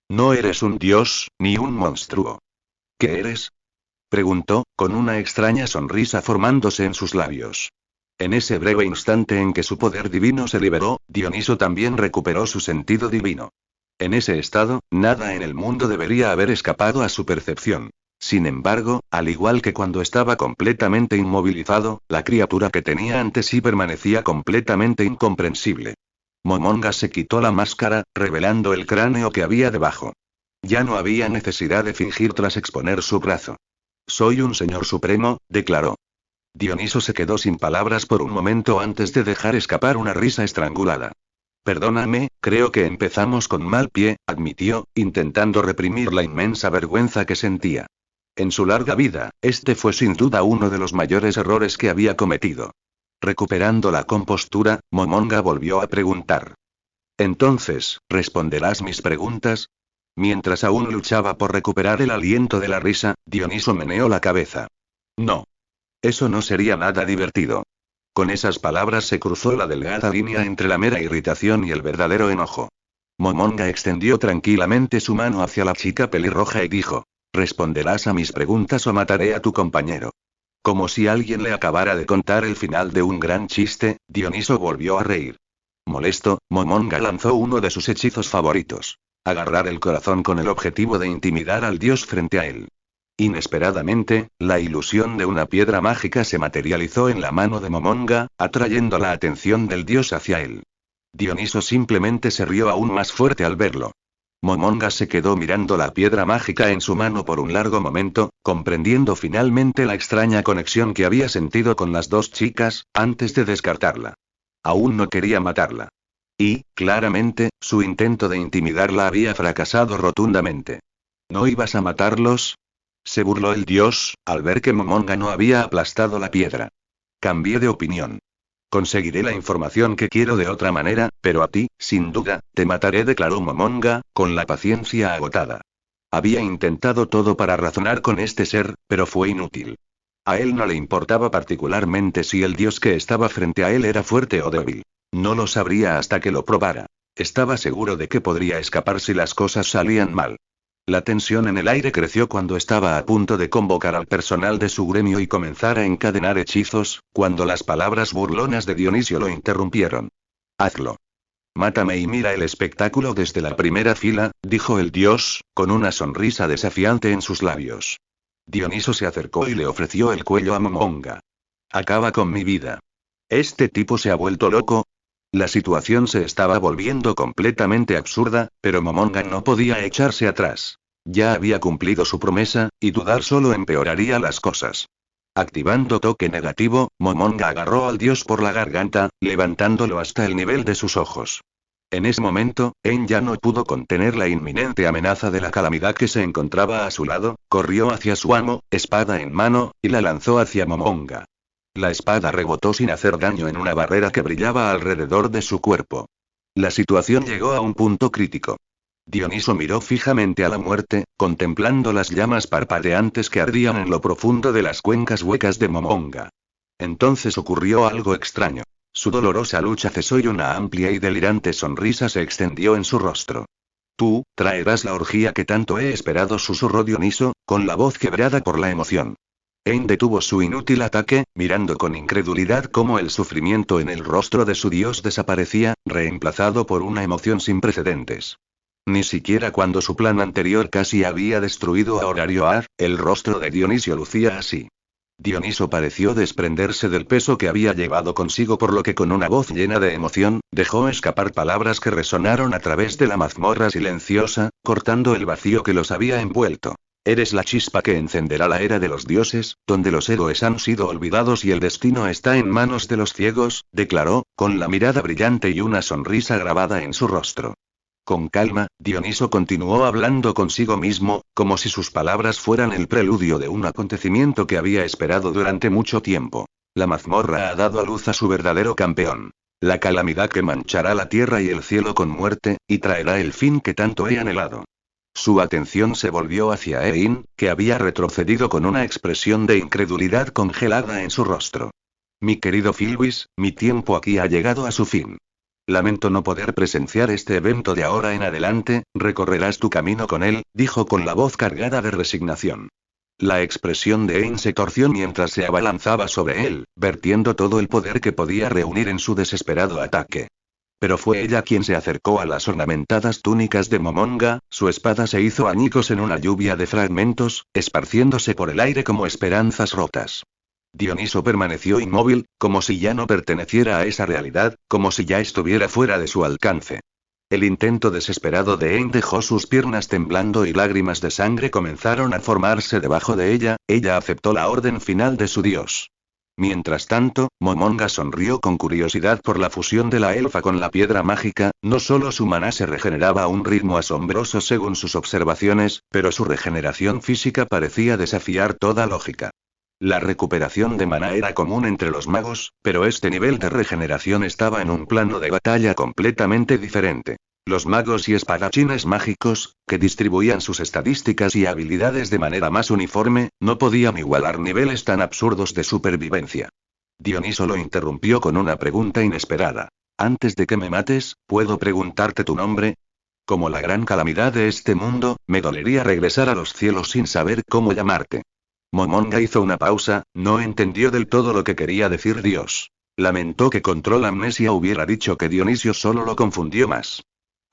No eres un dios, ni un monstruo. ¿Qué eres? Preguntó, con una extraña sonrisa formándose en sus labios. En ese breve instante en que su poder divino se liberó, Dioniso también recuperó su sentido divino. En ese estado, nada en el mundo debería haber escapado a su percepción. Sin embargo, al igual que cuando estaba completamente inmovilizado, la criatura que tenía ante sí permanecía completamente incomprensible. Momonga se quitó la máscara, revelando el cráneo que había debajo. Ya no había necesidad de fingir tras exponer su brazo. Soy un señor supremo, declaró. Dioniso se quedó sin palabras por un momento antes de dejar escapar una risa estrangulada. Perdóname, creo que empezamos con mal pie, admitió, intentando reprimir la inmensa vergüenza que sentía. En su larga vida, este fue sin duda uno de los mayores errores que había cometido. Recuperando la compostura, Momonga volvió a preguntar. Entonces, ¿responderás mis preguntas? Mientras aún luchaba por recuperar el aliento de la risa, Dioniso meneó la cabeza. No. Eso no sería nada divertido. Con esas palabras se cruzó la delgada línea entre la mera irritación y el verdadero enojo. Momonga extendió tranquilamente su mano hacia la chica pelirroja y dijo. Responderás a mis preguntas o mataré a tu compañero. Como si alguien le acabara de contar el final de un gran chiste, Dioniso volvió a reír. Molesto, Momonga lanzó uno de sus hechizos favoritos. Agarrar el corazón con el objetivo de intimidar al dios frente a él. Inesperadamente, la ilusión de una piedra mágica se materializó en la mano de Momonga, atrayendo la atención del dios hacia él. Dioniso simplemente se rió aún más fuerte al verlo. Momonga se quedó mirando la piedra mágica en su mano por un largo momento, comprendiendo finalmente la extraña conexión que había sentido con las dos chicas, antes de descartarla. Aún no quería matarla. Y, claramente, su intento de intimidarla había fracasado rotundamente. ¿No ibas a matarlos? Se burló el dios, al ver que Momonga no había aplastado la piedra. Cambié de opinión. Conseguiré la información que quiero de otra manera, pero a ti, sin duda, te mataré, declaró Momonga, con la paciencia agotada. Había intentado todo para razonar con este ser, pero fue inútil. A él no le importaba particularmente si el dios que estaba frente a él era fuerte o débil. No lo sabría hasta que lo probara. Estaba seguro de que podría escapar si las cosas salían mal. La tensión en el aire creció cuando estaba a punto de convocar al personal de su gremio y comenzar a encadenar hechizos, cuando las palabras burlonas de Dionisio lo interrumpieron. Hazlo. Mátame y mira el espectáculo desde la primera fila, dijo el dios, con una sonrisa desafiante en sus labios. Dioniso se acercó y le ofreció el cuello a Momonga. Acaba con mi vida. ¿Este tipo se ha vuelto loco? La situación se estaba volviendo completamente absurda, pero Momonga no podía echarse atrás. Ya había cumplido su promesa, y dudar solo empeoraría las cosas. Activando toque negativo, Momonga agarró al dios por la garganta, levantándolo hasta el nivel de sus ojos. En ese momento, En ya no pudo contener la inminente amenaza de la calamidad que se encontraba a su lado, corrió hacia su amo, espada en mano, y la lanzó hacia Momonga. La espada rebotó sin hacer daño en una barrera que brillaba alrededor de su cuerpo. La situación llegó a un punto crítico. Dioniso miró fijamente a la muerte, contemplando las llamas parpadeantes que ardían en lo profundo de las cuencas huecas de Momonga. Entonces ocurrió algo extraño. Su dolorosa lucha cesó y una amplia y delirante sonrisa se extendió en su rostro. Tú, traerás la orgía que tanto he esperado, susurró Dioniso, con la voz quebrada por la emoción. Ein detuvo su inútil ataque, mirando con incredulidad cómo el sufrimiento en el rostro de su dios desaparecía, reemplazado por una emoción sin precedentes. Ni siquiera cuando su plan anterior casi había destruido a Horarioar, el rostro de Dionisio lucía así. Dioniso pareció desprenderse del peso que había llevado consigo, por lo que con una voz llena de emoción, dejó escapar palabras que resonaron a través de la mazmorra silenciosa, cortando el vacío que los había envuelto. Eres la chispa que encenderá la era de los dioses, donde los héroes han sido olvidados y el destino está en manos de los ciegos, declaró, con la mirada brillante y una sonrisa grabada en su rostro. Con calma, Dioniso continuó hablando consigo mismo, como si sus palabras fueran el preludio de un acontecimiento que había esperado durante mucho tiempo. La mazmorra ha dado a luz a su verdadero campeón. La calamidad que manchará la tierra y el cielo con muerte, y traerá el fin que tanto he anhelado. Su atención se volvió hacia Ein, que había retrocedido con una expresión de incredulidad congelada en su rostro. Mi querido Filwis, mi tiempo aquí ha llegado a su fin. Lamento no poder presenciar este evento de ahora en adelante, recorrerás tu camino con él, dijo con la voz cargada de resignación. La expresión de Ein se torció mientras se abalanzaba sobre él, vertiendo todo el poder que podía reunir en su desesperado ataque. Pero fue ella quien se acercó a las ornamentadas túnicas de Momonga, su espada se hizo añicos en una lluvia de fragmentos, esparciéndose por el aire como esperanzas rotas. Dioniso permaneció inmóvil, como si ya no perteneciera a esa realidad, como si ya estuviera fuera de su alcance. El intento desesperado de Ein dejó sus piernas temblando y lágrimas de sangre comenzaron a formarse debajo de ella. Ella aceptó la orden final de su dios. Mientras tanto, Momonga sonrió con curiosidad por la fusión de la elfa con la piedra mágica. No solo su maná se regeneraba a un ritmo asombroso según sus observaciones, pero su regeneración física parecía desafiar toda lógica. La recuperación de maná era común entre los magos, pero este nivel de regeneración estaba en un plano de batalla completamente diferente. Los magos y espadachines mágicos, que distribuían sus estadísticas y habilidades de manera más uniforme, no podían igualar niveles tan absurdos de supervivencia. Dioniso lo interrumpió con una pregunta inesperada. Antes de que me mates, ¿puedo preguntarte tu nombre? Como la gran calamidad de este mundo, me dolería regresar a los cielos sin saber cómo llamarte. Momonga hizo una pausa, no entendió del todo lo que quería decir Dios. Lamentó que Control Amnesia hubiera dicho que Dionisio solo lo confundió más.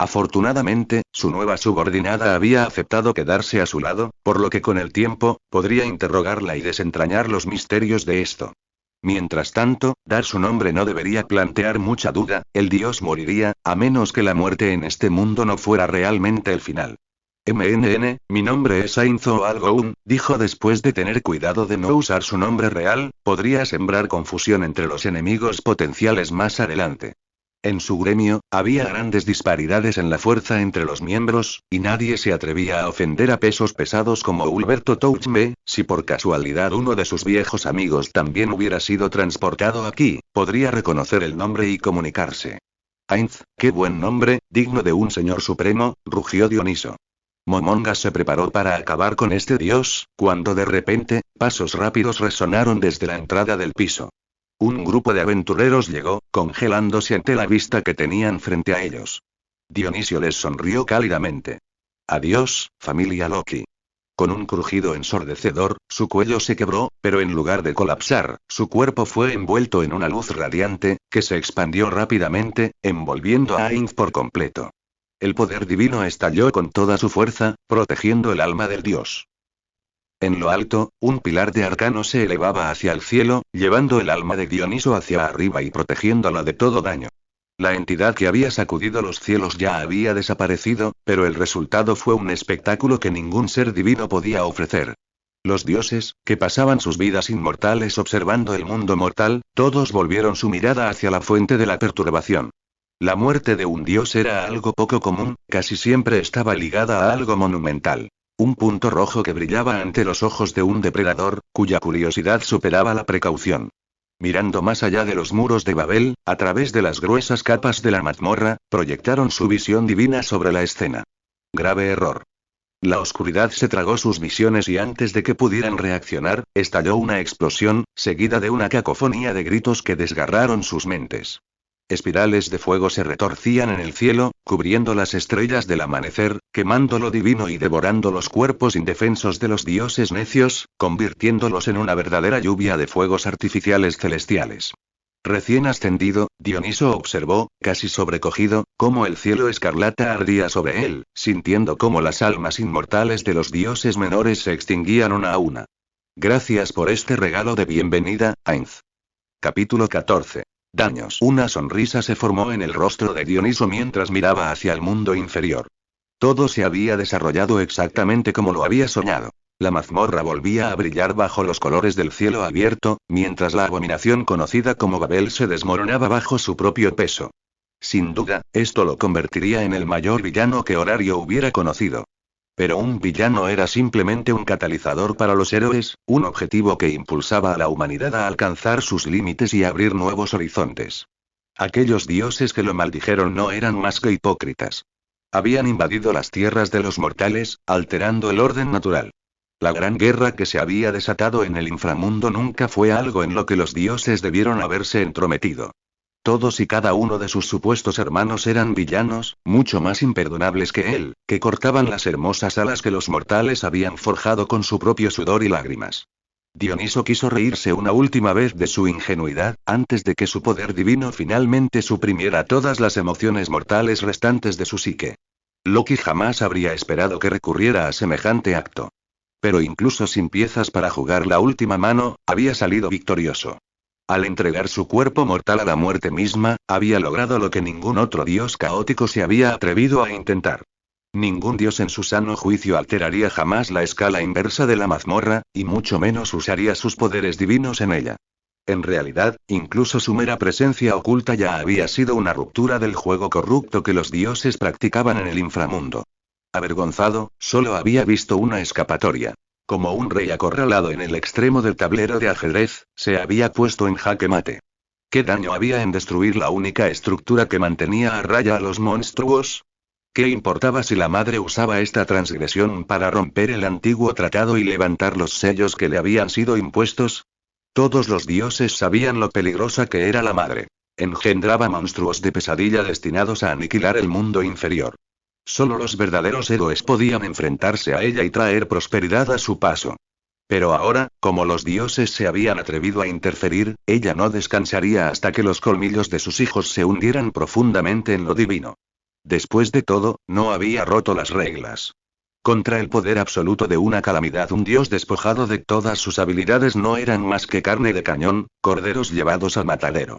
Afortunadamente, su nueva subordinada había aceptado quedarse a su lado, por lo que con el tiempo, podría interrogarla y desentrañar los misterios de esto. Mientras tanto, dar su nombre no debería plantear mucha duda, el dios moriría, a menos que la muerte en este mundo no fuera realmente el final. Mi nombre es Ainzo Algoun, dijo después de tener cuidado de no usar su nombre real, podría sembrar confusión entre los enemigos potenciales más adelante. En su gremio, había grandes disparidades en la fuerza entre los miembros, y nadie se atrevía a ofender a pesos pesados como Ulberto Touchme. Si por casualidad uno de sus viejos amigos también hubiera sido transportado aquí, podría reconocer el nombre y comunicarse. Ainz, qué buen nombre, digno de un señor supremo, rugió Dioniso. Momonga se preparó para acabar con este dios, cuando de repente, pasos rápidos resonaron desde la entrada del piso. Un grupo de aventureros llegó, congelándose ante la vista que tenían frente a ellos. Dionisio les sonrió cálidamente. Adiós, familia Loki. Con un crujido ensordecedor, su cuello se quebró, pero en lugar de colapsar, su cuerpo fue envuelto en una luz radiante, que se expandió rápidamente, envolviendo a Ainz por completo. El poder divino estalló con toda su fuerza, protegiendo el alma del dios. En lo alto, un pilar de arcano se elevaba hacia el cielo, llevando el alma de Dioniso hacia arriba y protegiéndola de todo daño. La entidad que había sacudido los cielos ya había desaparecido, pero el resultado fue un espectáculo que ningún ser divino podía ofrecer. Los dioses, que pasaban sus vidas inmortales observando el mundo mortal, todos volvieron su mirada hacia la fuente de la perturbación. La muerte de un dios era algo poco común, casi siempre estaba ligada a algo monumental. Un punto rojo que brillaba ante los ojos de un depredador, cuya curiosidad superaba la precaución. Mirando más allá de los muros de Babel, a través de las gruesas capas de la mazmorra, proyectaron su visión divina sobre la escena. Grave error. La oscuridad se tragó sus visiones y antes de que pudieran reaccionar, estalló una explosión, seguida de una cacofonía de gritos que desgarraron sus mentes. Espirales de fuego se retorcían en el cielo, cubriendo las estrellas del amanecer, quemando lo divino y devorando los cuerpos indefensos de los dioses necios, convirtiéndolos en una verdadera lluvia de fuegos artificiales celestiales. Recién ascendido, Dioniso observó, casi sobrecogido, cómo el cielo escarlata ardía sobre él, sintiendo cómo las almas inmortales de los dioses menores se extinguían una a una. Gracias por este regalo de bienvenida, Ainz. Capítulo 14. Daños. Una sonrisa se formó en el rostro de Dioniso mientras miraba hacia el mundo inferior. Todo se había desarrollado exactamente como lo había soñado. La mazmorra volvía a brillar bajo los colores del cielo abierto, mientras la abominación conocida como Babel se desmoronaba bajo su propio peso. Sin duda, esto lo convertiría en el mayor villano que Horario hubiera conocido. Pero un villano era simplemente un catalizador para los héroes, un objetivo que impulsaba a la humanidad a alcanzar sus límites y abrir nuevos horizontes. Aquellos dioses que lo maldijeron no eran más que hipócritas. Habían invadido las tierras de los mortales, alterando el orden natural. La gran guerra que se había desatado en el inframundo nunca fue algo en lo que los dioses debieron haberse entrometido. Todos y cada uno de sus supuestos hermanos eran villanos, mucho más imperdonables que él, que cortaban las hermosas alas que los mortales habían forjado con su propio sudor y lágrimas. Dioniso quiso reírse una última vez de su ingenuidad, antes de que su poder divino finalmente suprimiera todas las emociones mortales restantes de su psique. Loki jamás habría esperado que recurriera a semejante acto. Pero incluso sin piezas para jugar la última mano, había salido victorioso. Al entregar su cuerpo mortal a la muerte misma, había logrado lo que ningún otro dios caótico se había atrevido a intentar. Ningún dios en su sano juicio alteraría jamás la escala inversa de la mazmorra, y mucho menos usaría sus poderes divinos en ella. En realidad, incluso su mera presencia oculta ya había sido una ruptura del juego corrupto que los dioses practicaban en el inframundo. Avergonzado, solo había visto una escapatoria. Como un rey acorralado en el extremo del tablero de ajedrez, se había puesto en jaque mate. ¿Qué daño había en destruir la única estructura que mantenía a raya a los monstruos? ¿Qué importaba si la madre usaba esta transgresión para romper el antiguo tratado y levantar los sellos que le habían sido impuestos? Todos los dioses sabían lo peligrosa que era la madre. Engendraba monstruos de pesadilla destinados a aniquilar el mundo inferior. Solo los verdaderos héroes podían enfrentarse a ella y traer prosperidad a su paso. Pero ahora, como los dioses se habían atrevido a interferir, ella no descansaría hasta que los colmillos de sus hijos se hundieran profundamente en lo divino. Después de todo, no había roto las reglas. Contra el poder absoluto de una calamidad, un dios despojado de todas sus habilidades no eran más que carne de cañón, corderos llevados al matadero.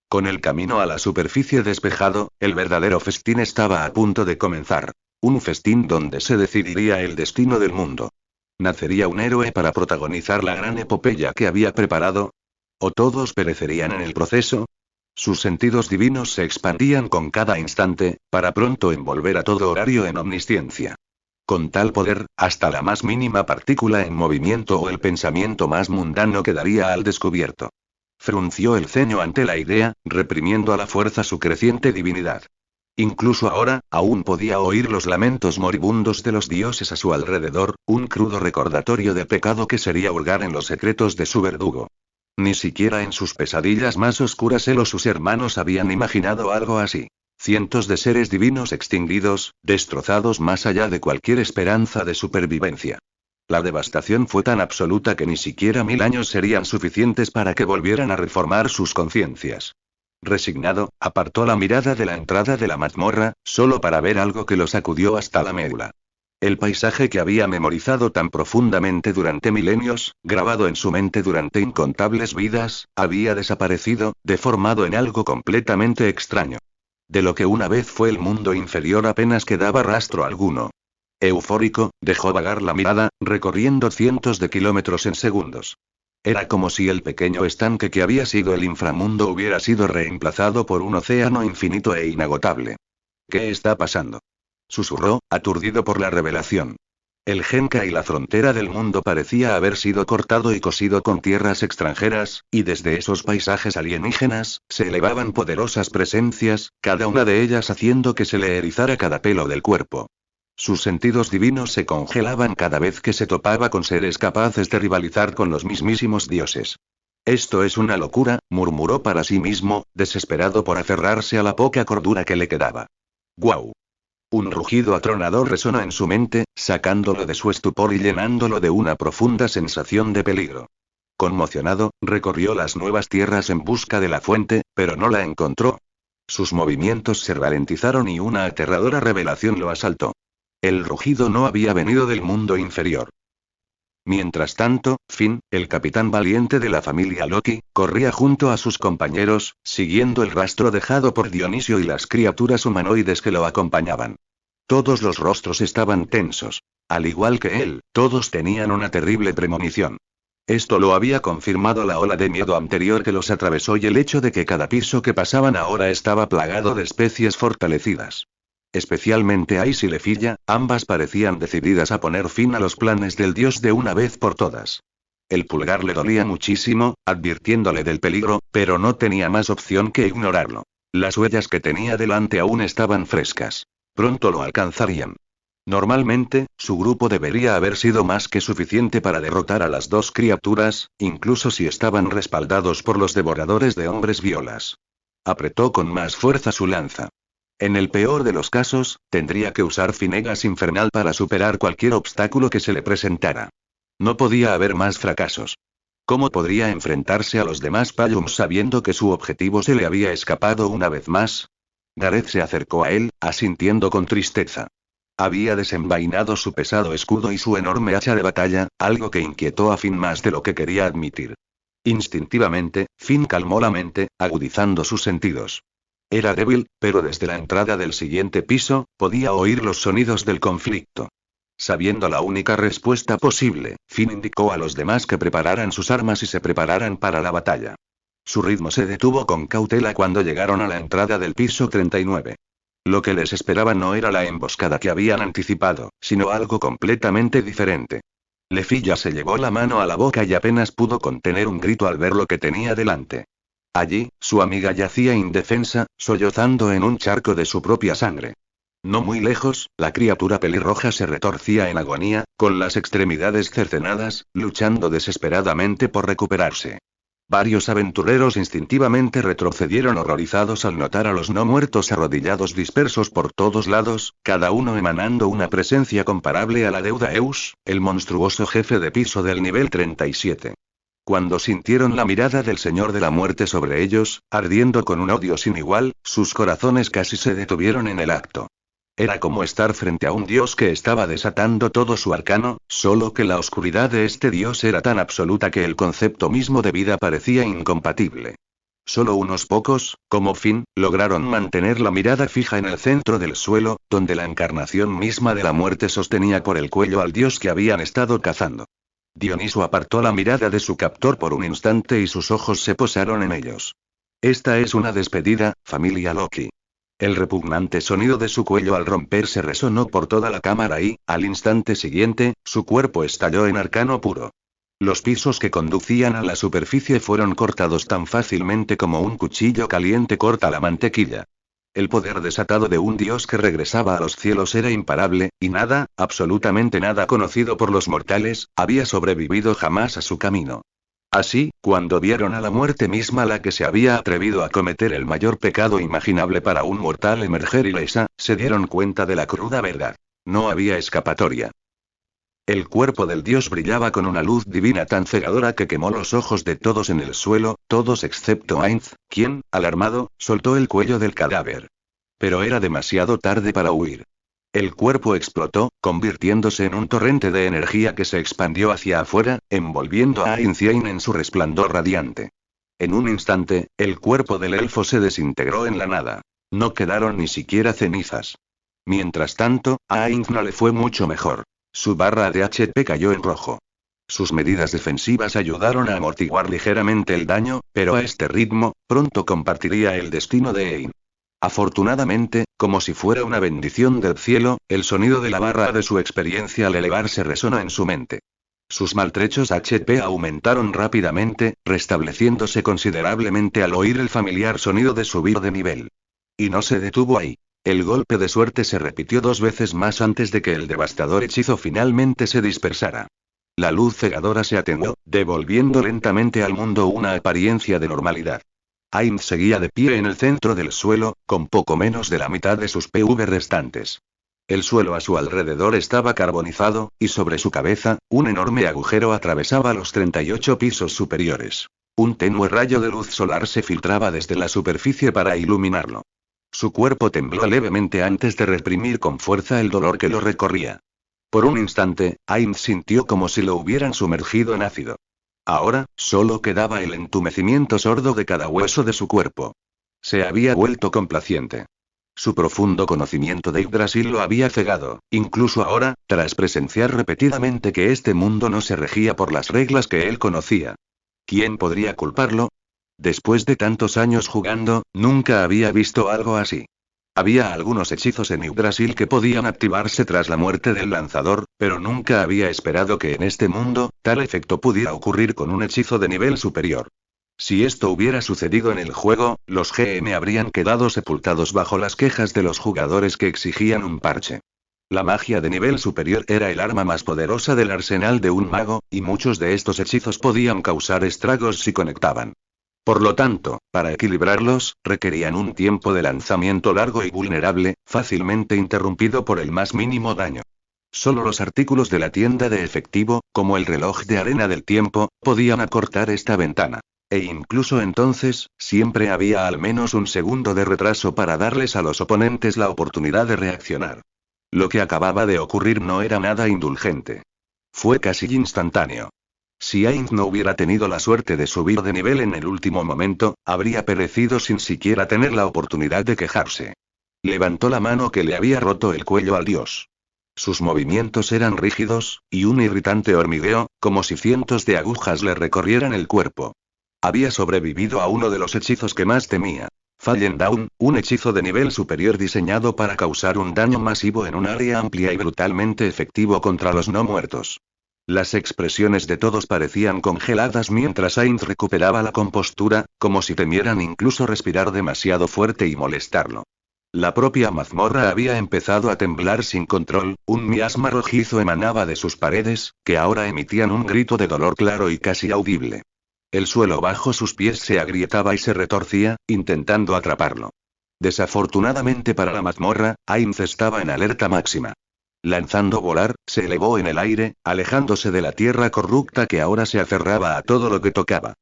Con el camino a la superficie despejado, el verdadero festín estaba a punto de comenzar. Un festín donde se decidiría el destino del mundo. ¿Nacería un héroe para protagonizar la gran epopeya que había preparado? ¿O todos perecerían en el proceso? Sus sentidos divinos se expandían con cada instante, para pronto envolver a todo horario en omnisciencia. Con tal poder, hasta la más mínima partícula en movimiento o el pensamiento más mundano quedaría al descubierto. Frunció el ceño ante la idea, reprimiendo a la fuerza su creciente divinidad. Incluso ahora, aún podía oír los lamentos moribundos de los dioses a su alrededor, un crudo recordatorio de pecado que sería hurgar en los secretos de su verdugo. Ni siquiera en sus pesadillas más oscuras él o sus hermanos habían imaginado algo así. Cientos de seres divinos extinguidos, destrozados más allá de cualquier esperanza de supervivencia. La devastación fue tan absoluta que ni siquiera 1000 años serían suficientes para que volvieran a reformar sus conciencias. Resignado, apartó la mirada de la entrada de la mazmorra, solo para ver algo que lo sacudió hasta la médula. El paisaje que había memorizado tan profundamente durante milenios, grabado en su mente durante incontables vidas, había desaparecido, deformado en algo completamente extraño. De lo que una vez fue el mundo inferior apenas quedaba rastro alguno. Eufórico, dejó vagar la mirada, recorriendo cientos de kilómetros en segundos. Era como si el pequeño estanque que había sido el inframundo hubiera sido reemplazado por un océano infinito e inagotable. ¿Qué está pasando?, susurró, aturdido por la revelación. El Genka y la frontera del mundo parecía haber sido cortado y cosido con tierras extranjeras, y desde esos paisajes alienígenas, se elevaban poderosas presencias, cada una de ellas haciendo que se le erizara cada pelo del cuerpo. Sus sentidos divinos se congelaban cada vez que se topaba con seres capaces de rivalizar con los mismísimos dioses. Esto es una locura, murmuró para sí mismo, desesperado por aferrarse a la poca cordura que le quedaba. ¡Guau! Un rugido atronador resonó en su mente, sacándolo de su estupor y llenándolo de una profunda sensación de peligro. Conmocionado, recorrió las nuevas tierras en busca de la fuente, pero no la encontró. Sus movimientos se ralentizaron y una aterradora revelación lo asaltó. El rugido no había venido del mundo inferior. Mientras tanto, Finn, el capitán valiente de la familia Loki, corría junto a sus compañeros, siguiendo el rastro dejado por Dionisio y las criaturas humanoides que lo acompañaban. Todos los rostros estaban tensos. Al igual que él, todos tenían una terrible premonición. Esto lo había confirmado la ola de miedo anterior que los atravesó y el hecho de que cada piso que pasaban ahora estaba plagado de especies fortalecidas. Especialmente Ais y Lefilla, ambas parecían decididas a poner fin a los planes del dios de una vez por todas. El pulgar le dolía muchísimo, advirtiéndole del peligro, pero no tenía más opción que ignorarlo. Las huellas que tenía delante aún estaban frescas. Pronto lo alcanzarían. Normalmente, su grupo debería haber sido más que suficiente para derrotar a las dos criaturas, incluso si estaban respaldados por los devoradores de hombres violas. Apretó con más fuerza su lanza. En el peor de los casos, tendría que usar Finegas Infernal para superar cualquier obstáculo que se le presentara. No podía haber más fracasos. ¿Cómo podría enfrentarse a los demás Pallums sabiendo que su objetivo se le había escapado una vez más? Gareth se acercó a él, asintiendo con tristeza. Había desenvainado su pesado escudo y su enorme hacha de batalla, algo que inquietó a Finn más de lo que quería admitir. Instintivamente, Finn calmó la mente, agudizando sus sentidos. Era débil, pero desde la entrada del siguiente piso, podía oír los sonidos del conflicto. Sabiendo la única respuesta posible, Finn indicó a los demás que prepararan sus armas y se prepararan para la batalla. Su ritmo se detuvo con cautela cuando llegaron a la entrada del piso 39. Lo que les esperaba no era la emboscada que habían anticipado, sino algo completamente diferente. Lefilla se llevó la mano a la boca y apenas pudo contener un grito al ver lo que tenía delante. Allí, su amiga yacía indefensa, sollozando en un charco de su propia sangre. No muy lejos, la criatura pelirroja se retorcía en agonía, con las extremidades cercenadas, luchando desesperadamente por recuperarse. Varios aventureros instintivamente retrocedieron horrorizados al notar a los no muertos arrodillados dispersos por todos lados, cada uno emanando una presencia comparable a la de Udaeus, el monstruoso jefe de piso del nivel 37. Cuando sintieron la mirada del Señor de la Muerte sobre ellos, ardiendo con un odio sin igual, sus corazones casi se detuvieron en el acto. Era como estar frente a un dios que estaba desatando todo su arcano, solo que la oscuridad de este dios era tan absoluta que el concepto mismo de vida parecía incompatible. Solo unos pocos, como Finn, lograron mantener la mirada fija en el centro del suelo, donde la encarnación misma de la muerte sostenía por el cuello al dios que habían estado cazando. Dioniso apartó la mirada de su captor por un instante y sus ojos se posaron en ellos. Esta es una despedida, familia Loki. El repugnante sonido de su cuello al romperse resonó por toda la cámara y, al instante siguiente, su cuerpo estalló en arcano puro. Los pisos que conducían a la superficie fueron cortados tan fácilmente como un cuchillo caliente corta la mantequilla. El poder desatado de un dios que regresaba a los cielos era imparable, y nada, absolutamente nada conocido por los mortales, había sobrevivido jamás a su camino. Así, cuando vieron a la muerte misma la que se había atrevido a cometer el mayor pecado imaginable para un mortal emerger ilesa, se dieron cuenta de la cruda verdad. No había escapatoria. El cuerpo del dios brillaba con una luz divina tan cegadora que quemó los ojos de todos en el suelo, todos excepto Ainz, quien, alarmado, soltó el cuello del cadáver. Pero era demasiado tarde para huir. El cuerpo explotó, convirtiéndose en un torrente de energía que se expandió hacia afuera, envolviendo a Ainz en su resplandor radiante. En un instante, el cuerpo del elfo se desintegró en la nada. No quedaron ni siquiera cenizas. Mientras tanto, a Ainz no le fue mucho mejor. Su barra de HP cayó en rojo. Sus medidas defensivas ayudaron a amortiguar ligeramente el daño, pero a este ritmo, pronto compartiría el destino de Ein. Afortunadamente, como si fuera una bendición del cielo, el sonido de la barra de su experiencia al elevarse resonó en su mente. Sus maltrechos HP aumentaron rápidamente, restableciéndose considerablemente al oír el familiar sonido de subir de nivel. Y no se detuvo ahí. El golpe de suerte se repitió 2 veces más antes de que el devastador hechizo finalmente se dispersara. La luz cegadora se atenuó, devolviendo lentamente al mundo una apariencia de normalidad. Ainz seguía de pie en el centro del suelo, con poco menos de la mitad de sus PV restantes. El suelo a su alrededor estaba carbonizado, y sobre su cabeza, un enorme agujero atravesaba los 38 pisos superiores. Un tenue rayo de luz solar se filtraba desde la superficie para iluminarlo. Su cuerpo tembló levemente antes de reprimir con fuerza el dolor que lo recorría. Por un instante, Ainz sintió como si lo hubieran sumergido en ácido. Ahora, solo quedaba el entumecimiento sordo de cada hueso de su cuerpo. Se había vuelto complaciente. Su profundo conocimiento de Yggdrasil lo había cegado, incluso ahora, tras presenciar repetidamente que este mundo no se regía por las reglas que él conocía. ¿Quién podría culparlo? Después de tantos años jugando, nunca había visto algo así. Había algunos hechizos en Yggdrasil que podían activarse tras la muerte del lanzador, pero nunca había esperado que en este mundo, tal efecto pudiera ocurrir con un hechizo de nivel superior. Si esto hubiera sucedido en el juego, los GM habrían quedado sepultados bajo las quejas de los jugadores que exigían un parche. La magia de nivel superior era el arma más poderosa del arsenal de un mago, y muchos de estos hechizos podían causar estragos si conectaban. Por lo tanto, para equilibrarlos, requerían un tiempo de lanzamiento largo y vulnerable, fácilmente interrumpido por el más mínimo daño. Solo los artículos de la tienda de efectivo, como el reloj de arena del tiempo, podían acortar esta ventana. E incluso entonces, siempre había al menos un segundo de retraso para darles a los oponentes la oportunidad de reaccionar. Lo que acababa de ocurrir no era nada indulgente. Fue casi instantáneo. Si Ainz no hubiera tenido la suerte de subir de nivel en el último momento, habría perecido sin siquiera tener la oportunidad de quejarse. Levantó la mano que le había roto el cuello al dios. Sus movimientos eran rígidos, y un irritante hormigueo, como si cientos de agujas le recorrieran el cuerpo. Había sobrevivido a uno de los hechizos que más temía. Fallen Down, un hechizo de nivel superior diseñado para causar un daño masivo en un área amplia y brutalmente efectivo contra los no muertos. Las expresiones de todos parecían congeladas mientras Ainz recuperaba la compostura, como si temieran incluso respirar demasiado fuerte y molestarlo. La propia mazmorra había empezado a temblar sin control, un miasma rojizo emanaba de sus paredes, que ahora emitían un grito de dolor claro y casi audible. El suelo bajo sus pies se agrietaba y se retorcía, intentando atraparlo. Desafortunadamente para la mazmorra, Ainz estaba en alerta máxima. Lanzando volar, se elevó en el aire, alejándose de la tierra corrupta que ahora se aferraba a todo lo que tocaba.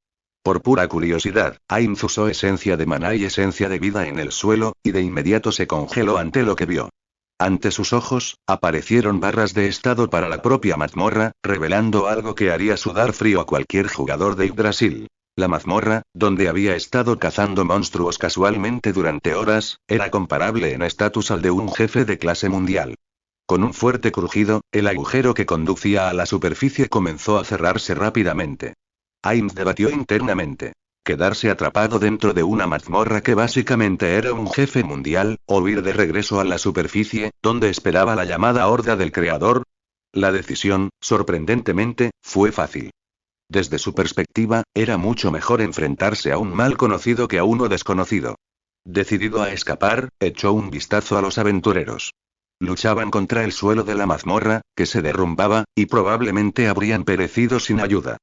Por pura curiosidad, Ainz usó esencia de maná y esencia de vida en el suelo, y de inmediato se congeló ante lo que vio. Ante sus ojos, aparecieron barras de estado para la propia mazmorra, revelando algo que haría sudar frío a cualquier jugador de Yggdrasil. La mazmorra, donde había estado cazando monstruos casualmente durante horas, era comparable en estatus al de un jefe de clase mundial. Con un fuerte crujido, el agujero que conducía a la superficie comenzó a cerrarse rápidamente. Ainz debatió internamente. Quedarse atrapado dentro de una mazmorra que básicamente era un jefe mundial, o ir de regreso a la superficie, donde esperaba la llamada horda del creador. La decisión, sorprendentemente, fue fácil. Desde su perspectiva, era mucho mejor enfrentarse a un mal conocido que a uno desconocido. Decidido a escapar, echó un vistazo a los aventureros. Luchaban contra el suelo de la mazmorra, que se derrumbaba, y probablemente habrían perecido sin ayuda.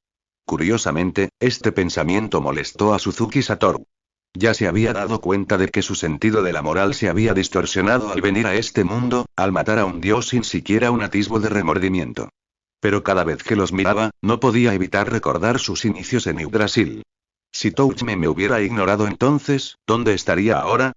Curiosamente, este pensamiento molestó a Suzuki Satoru. Ya se había dado cuenta de que su sentido de la moral se había distorsionado al venir a este mundo, al matar a un dios sin siquiera un atisbo de remordimiento. Pero cada vez que los miraba, no podía evitar recordar sus inicios en Yggdrasil. Si Touchme me hubiera ignorado entonces, ¿dónde estaría ahora?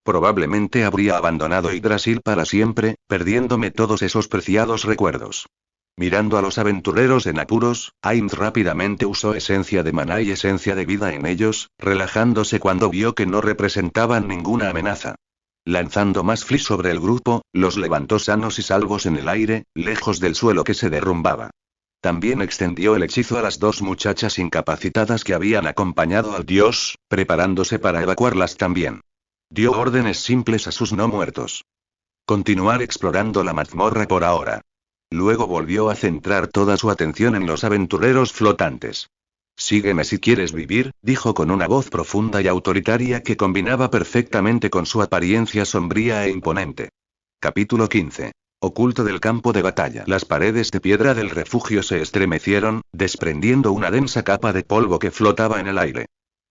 Probablemente habría abandonado Yggdrasil para siempre, perdiéndome todos esos preciados recuerdos. Mirando a los aventureros en apuros, Ainz rápidamente usó esencia de maná y esencia de vida en ellos, relajándose cuando vio que no representaban ninguna amenaza. Lanzando más flis sobre el grupo, los levantó sanos y salvos en el aire, lejos del suelo que se derrumbaba. También extendió el hechizo a las dos muchachas incapacitadas que habían acompañado al dios, preparándose para evacuarlas también. Dio órdenes simples a sus no muertos. Continuar explorando la mazmorra por ahora. Luego volvió a centrar toda su atención en los aventureros flotantes. Sígueme si quieres vivir, dijo con una voz profunda y autoritaria que combinaba perfectamente con su apariencia sombría e imponente. Capítulo 15. Oculto del campo de batalla. Las paredes de piedra del refugio se estremecieron, desprendiendo una densa capa de polvo que flotaba en el aire.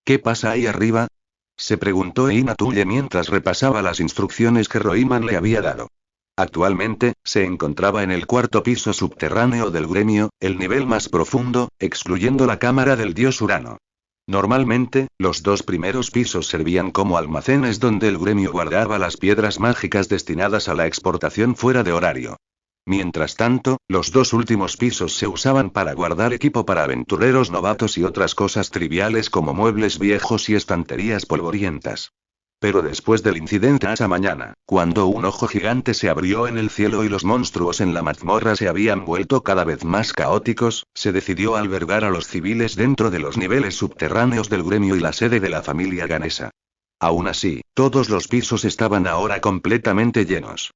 ¿Qué pasa ahí arriba?, se preguntó Eina Tulle mientras repasaba las instrucciones que Roiman le había dado. Actualmente, se encontraba en el cuarto piso subterráneo del gremio, el nivel más profundo, excluyendo la cámara del dios Urano. Normalmente, los dos primeros pisos servían como almacenes donde el gremio guardaba las piedras mágicas destinadas a la exportación fuera de horario. Mientras tanto, los dos últimos pisos se usaban para guardar equipo para aventureros novatos y otras cosas triviales como muebles viejos y estanterías polvorientas. Pero después del incidente esa mañana, cuando un ojo gigante se abrió en el cielo y los monstruos en la mazmorra se habían vuelto cada vez más caóticos, se decidió albergar a los civiles dentro de los niveles subterráneos del gremio y la sede de la familia Ganesa. Aún así, todos los pisos estaban ahora completamente llenos.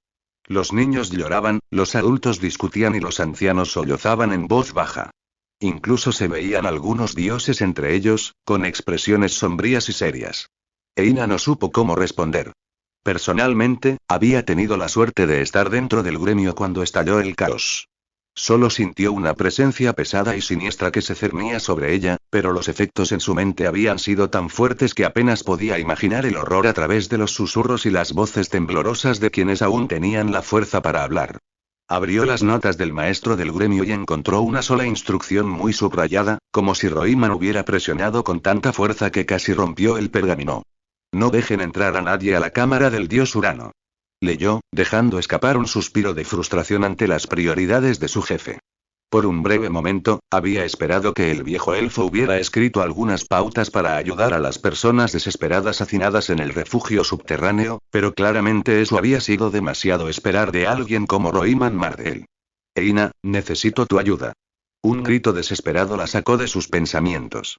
Los niños lloraban, los adultos discutían y los ancianos sollozaban en voz baja. Incluso se veían algunos dioses entre ellos, con expresiones sombrías y serias. Eina no supo cómo responder. Personalmente, había tenido la suerte de estar dentro del gremio cuando estalló el caos. Solo sintió una presencia pesada y siniestra que se cernía sobre ella, pero los efectos en su mente habían sido tan fuertes que apenas podía imaginar el horror a través de los susurros y las voces temblorosas de quienes aún tenían la fuerza para hablar. Abrió las notas del maestro del gremio y encontró una sola instrucción muy subrayada, como si Roiman hubiera presionado con tanta fuerza que casi rompió el pergamino. No dejen entrar a nadie a la cámara del dios Urano. Leyó, dejando escapar un suspiro de frustración ante las prioridades de su jefe. Por un breve momento, había esperado que el viejo elfo hubiera escrito algunas pautas para ayudar a las personas desesperadas hacinadas en el refugio subterráneo, pero claramente eso había sido demasiado esperar de alguien como Roiman Mardel. Eina, necesito tu ayuda. Un grito desesperado la sacó de sus pensamientos.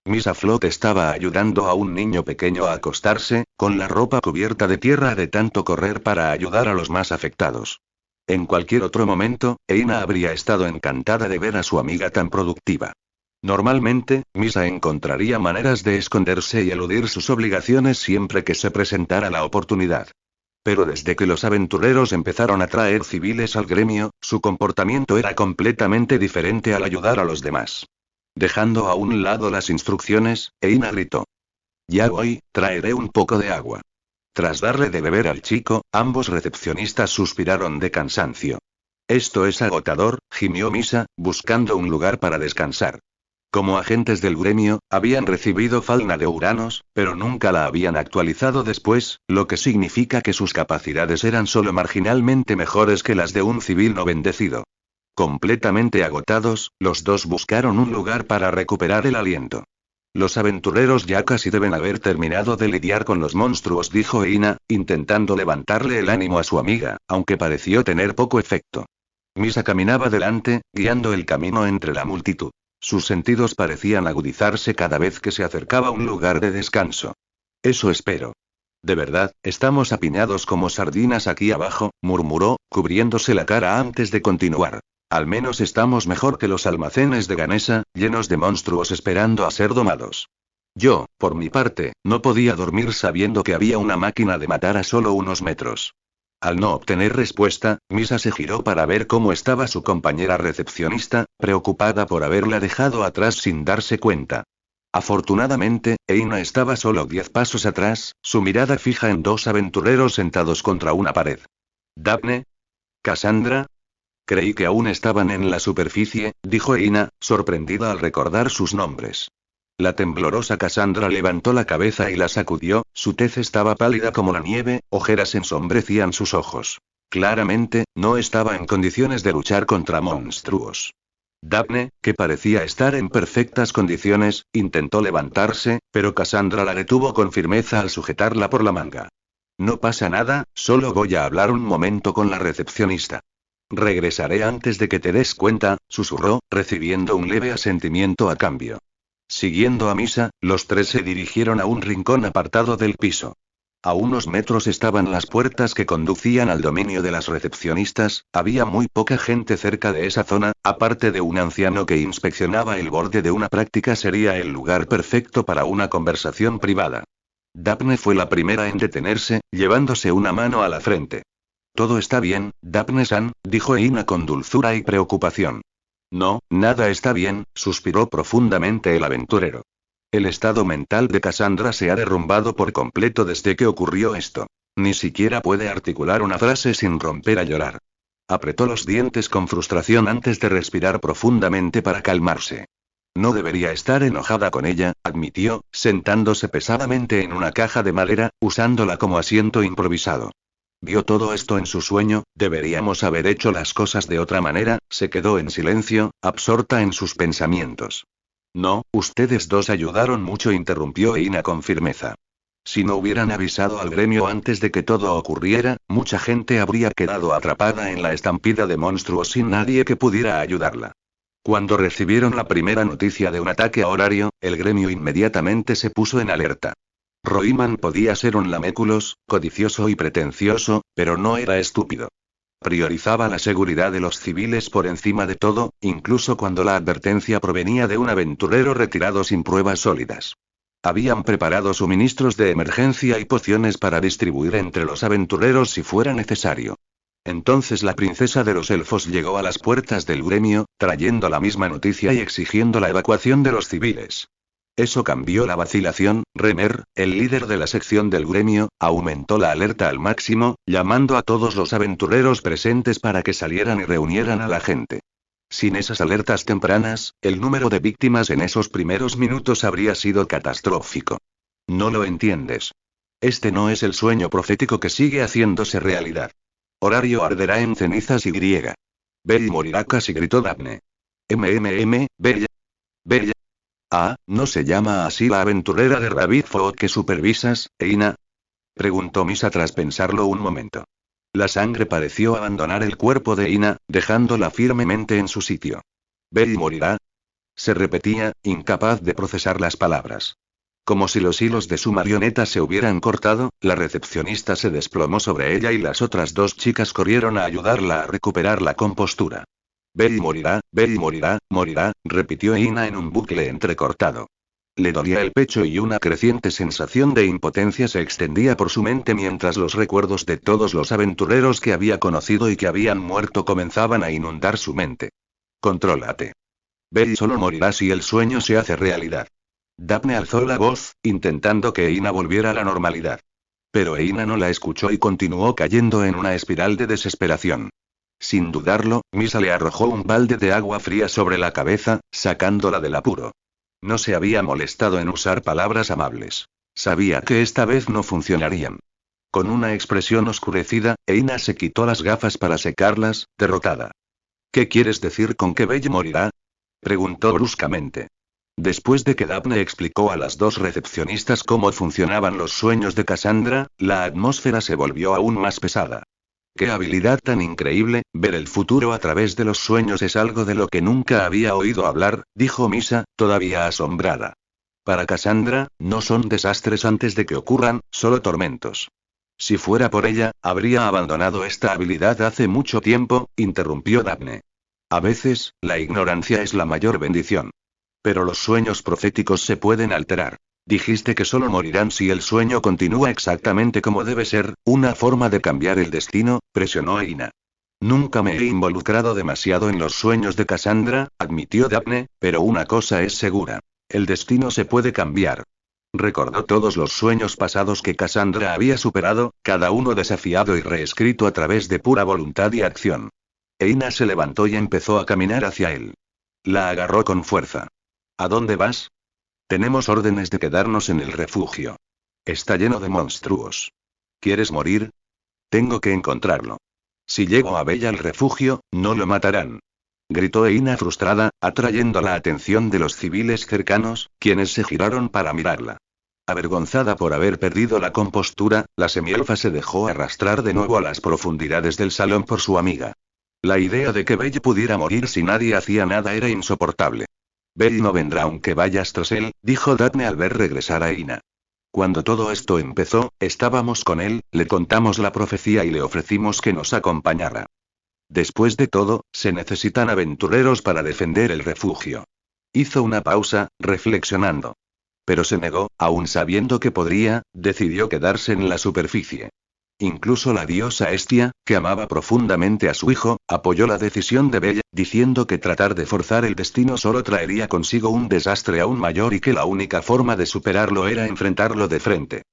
Misa Flot estaba ayudando a un niño pequeño a acostarse, con la ropa cubierta de tierra de tanto correr para ayudar a los más afectados. En cualquier otro momento, Eina habría estado encantada de ver a su amiga tan productiva. Normalmente, Misa encontraría maneras de esconderse y eludir sus obligaciones siempre que se presentara la oportunidad. Pero desde que los aventureros empezaron a traer civiles al gremio, su comportamiento era completamente diferente al ayudar a los demás. Dejando a un lado las instrucciones, Eina gritó. Ya voy, traeré un poco de agua. Tras darle de beber al chico, ambos recepcionistas suspiraron de cansancio. Esto es agotador, gimió Misa, buscando un lugar para descansar. Como agentes del gremio, habían recibido fauna de Uranos, pero nunca la habían actualizado después, lo que significa que sus capacidades eran solo marginalmente mejores que las de un civil no bendecido. Completamente agotados, los dos buscaron un lugar para recuperar el aliento. Los aventureros ya casi deben haber terminado de lidiar con los monstruos, dijo Ina, intentando levantarle el ánimo a su amiga, aunque pareció tener poco efecto. Misa caminaba delante, guiando el camino entre la multitud. Sus sentidos parecían agudizarse cada vez que se acercaba a un lugar de descanso. Eso espero. De verdad, estamos apiñados como sardinas aquí abajo, murmuró, cubriéndose la cara antes de continuar. Al menos estamos mejor que los almacenes de Ganesa, llenos de monstruos esperando a ser domados. Yo, por mi parte, no podía dormir sabiendo que había una máquina de matar a solo unos metros. Al no obtener respuesta, Misa se giró para ver cómo estaba su compañera recepcionista, preocupada por haberla dejado atrás sin darse cuenta. Afortunadamente, Eina estaba solo 10 pasos atrás, su mirada fija en dos aventureros sentados contra una pared. ¿Daphne? ¿Cassandra? Creí que aún estaban en la superficie, dijo Eina, sorprendida al recordar sus nombres. La temblorosa Cassandra levantó la cabeza y la sacudió, su tez estaba pálida como la nieve, ojeras ensombrecían sus ojos. Claramente, no estaba en condiciones de luchar contra monstruos. Daphne, que parecía estar en perfectas condiciones, intentó levantarse, pero Cassandra la detuvo con firmeza al sujetarla por la manga. No pasa nada, solo voy a hablar un momento con la recepcionista. Regresaré antes de que te des cuenta, susurró, recibiendo un leve asentimiento a cambio. Siguiendo a Misa, los tres se dirigieron a un rincón apartado del piso. A unos metros estaban las puertas que conducían al dominio de las recepcionistas, había muy poca gente cerca de esa zona, aparte de un anciano que inspeccionaba el borde de una práctica. Sería el lugar perfecto para una conversación privada. Daphne fue la primera en detenerse, llevándose una mano a la frente. Todo está bien, Daphne-san, dijo Ina con dulzura y preocupación. No, nada está bien, suspiró profundamente el aventurero. El estado mental de Cassandra se ha derrumbado por completo desde que ocurrió esto. Ni siquiera puede articular una frase sin romper a llorar. Apretó los dientes con frustración antes de respirar profundamente para calmarse. No debería estar enojada con ella, admitió, sentándose pesadamente en una caja de madera, usándola como asiento improvisado. Vio todo esto en su sueño, deberíamos haber hecho las cosas de otra manera, se quedó en silencio, absorta en sus pensamientos. No, ustedes dos ayudaron mucho, interrumpió Ina con firmeza. Si no hubieran avisado al gremio antes de que todo ocurriera, mucha gente habría quedado atrapada en la estampida de monstruos sin nadie que pudiera ayudarla. Cuando recibieron la primera noticia de un ataque a horario, el gremio inmediatamente se puso en alerta. Roiman podía ser un laméculos, codicioso y pretencioso, pero no era estúpido. Priorizaba la seguridad de los civiles por encima de todo, incluso cuando la advertencia provenía de un aventurero retirado sin pruebas sólidas. Habían preparado suministros de emergencia y pociones para distribuir entre los aventureros si fuera necesario. Entonces la princesa de los elfos llegó a las puertas del gremio, trayendo la misma noticia y exigiendo la evacuación de los civiles. Eso cambió la vacilación. Remer, el líder de la sección del gremio, aumentó la alerta al máximo, llamando a todos los aventureros presentes para que salieran y reunieran a la gente. Sin esas alertas tempranas, el número de víctimas en esos primeros minutos habría sido catastrófico. No lo entiendes. Este no es el sueño profético que sigue haciéndose realidad. Horario arderá en cenizas y griega. Bell morirá, casi gritó Daphne. Bella. Bella. Ah, ¿no se llama así la aventurera de Rabbit Foot que supervisas, Eina? Preguntó Misa tras pensarlo un momento. La sangre pareció abandonar el cuerpo de Ina, dejándola firmemente en su sitio. ¿Bell morirá? Se repetía, incapaz de procesar las palabras. Como si los hilos de su marioneta se hubieran cortado, la recepcionista se desplomó sobre ella y las otras dos chicas corrieron a ayudarla a recuperar la compostura. Bell morirá, repitió Ina en un bucle entrecortado. Le dolía el pecho y una creciente sensación de impotencia se extendía por su mente mientras los recuerdos de todos los aventureros que había conocido y que habían muerto comenzaban a inundar su mente. Contrólate. Bell solo morirá si el sueño se hace realidad. Daphne alzó la voz, intentando que Ina volviera a la normalidad. Pero Ina no la escuchó y continuó cayendo en una espiral de desesperación. Sin dudarlo, Misa le arrojó un balde de agua fría sobre la cabeza, sacándola del apuro. No se había molestado en usar palabras amables. Sabía que esta vez no funcionarían. Con una expresión oscurecida, Eina se quitó las gafas para secarlas, derrotada. ¿Qué quieres decir con que Belle morirá? Preguntó bruscamente. Después de que Daphne explicó a las dos recepcionistas cómo funcionaban los sueños de Cassandra, la atmósfera se volvió aún más pesada. ¡Qué habilidad tan increíble! Ver el futuro a través de los sueños es algo de lo que nunca había oído hablar, dijo Misa, todavía asombrada. Para Cassandra, no son desastres antes de que ocurran, solo tormentos. Si fuera por ella, habría abandonado esta habilidad hace mucho tiempo, interrumpió Daphne. A veces, la ignorancia es la mayor bendición. Pero los sueños proféticos se pueden alterar. Dijiste que solo morirán si el sueño continúa exactamente como debe ser, una forma de cambiar el destino, presionó Eina. Nunca me he involucrado demasiado en los sueños de Cassandra, admitió Daphne, pero una cosa es segura. El destino se puede cambiar. Recordó todos los sueños pasados que Cassandra había superado, cada uno desafiado y reescrito a través de pura voluntad y acción. Eina se levantó y empezó a caminar hacia él. La agarró con fuerza. ¿A dónde vas? Tenemos órdenes de quedarnos en el refugio. Está lleno de monstruos. ¿Quieres morir? Tengo que encontrarlo. Si llego a Bella al refugio, no lo matarán. Gritó Eina frustrada, atrayendo la atención de los civiles cercanos, quienes se giraron para mirarla. Avergonzada por haber perdido la compostura, la semielfa se dejó arrastrar de nuevo a las profundidades del salón por su amiga. La idea de que Belle pudiera morir si nadie hacía nada era insoportable. Belle no vendrá aunque vayas tras él, dijo Daphne al ver regresar a Eina. Cuando todo esto empezó, estábamos con él, le contamos la profecía y le ofrecimos que nos acompañara. Después de todo, se necesitan aventureros para defender el refugio. Hizo una pausa, reflexionando. Pero se negó, aun sabiendo que podría, decidió quedarse en la superficie. Incluso la diosa Hestia, que amaba profundamente a su hijo, apoyó la decisión de Bella, diciendo que tratar de forzar el destino solo traería consigo un desastre aún mayor y que la única forma de superarlo era enfrentarlo de frente.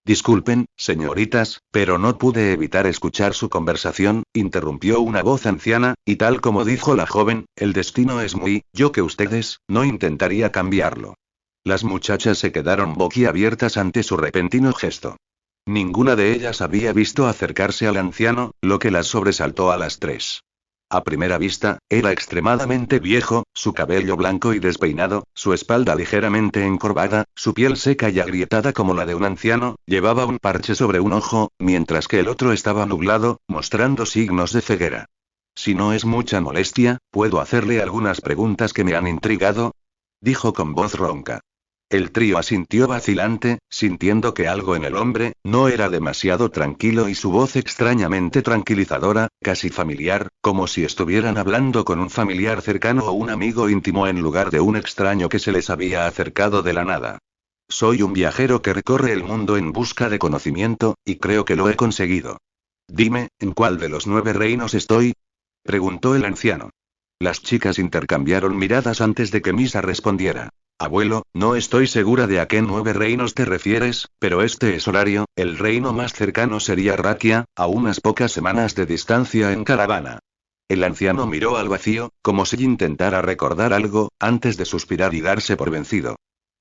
Disculpen, señoritas, pero no pude evitar escuchar su conversación, interrumpió una voz anciana, y tal como dijo la joven, el destino es muy, yo que ustedes, no intentaría cambiarlo. Las muchachas se quedaron boquiabiertas ante su repentino gesto. Ninguna de ellas había visto acercarse al anciano, lo que las sobresaltó a las tres. A primera vista, era extremadamente viejo, su cabello blanco y despeinado, su espalda ligeramente encorvada, su piel seca y agrietada como la de un anciano, llevaba un parche sobre un ojo, mientras que el otro estaba nublado, mostrando signos de ceguera. Si no es mucha molestia, ¿puedo hacerle algunas preguntas que me han intrigado? Dijo con voz ronca. El trío asintió vacilante, sintiendo que algo en el hombre, no era demasiado tranquilo y su voz extrañamente tranquilizadora, casi familiar, como si estuvieran hablando con un familiar cercano o un amigo íntimo en lugar de un extraño que se les había acercado de la nada. Soy un viajero que recorre el mundo en busca de conocimiento, y creo que lo he conseguido. Dime, ¿en cuál de los 9 reinos estoy? Preguntó el anciano. Las chicas intercambiaron miradas antes de que Misa respondiera. Abuelo, no estoy segura de a qué 9 reinos te refieres, pero este es horario, el reino más cercano sería Rakia, a unas pocas semanas de distancia en caravana. El anciano miró al vacío, como si intentara recordar algo, antes de suspirar y darse por vencido.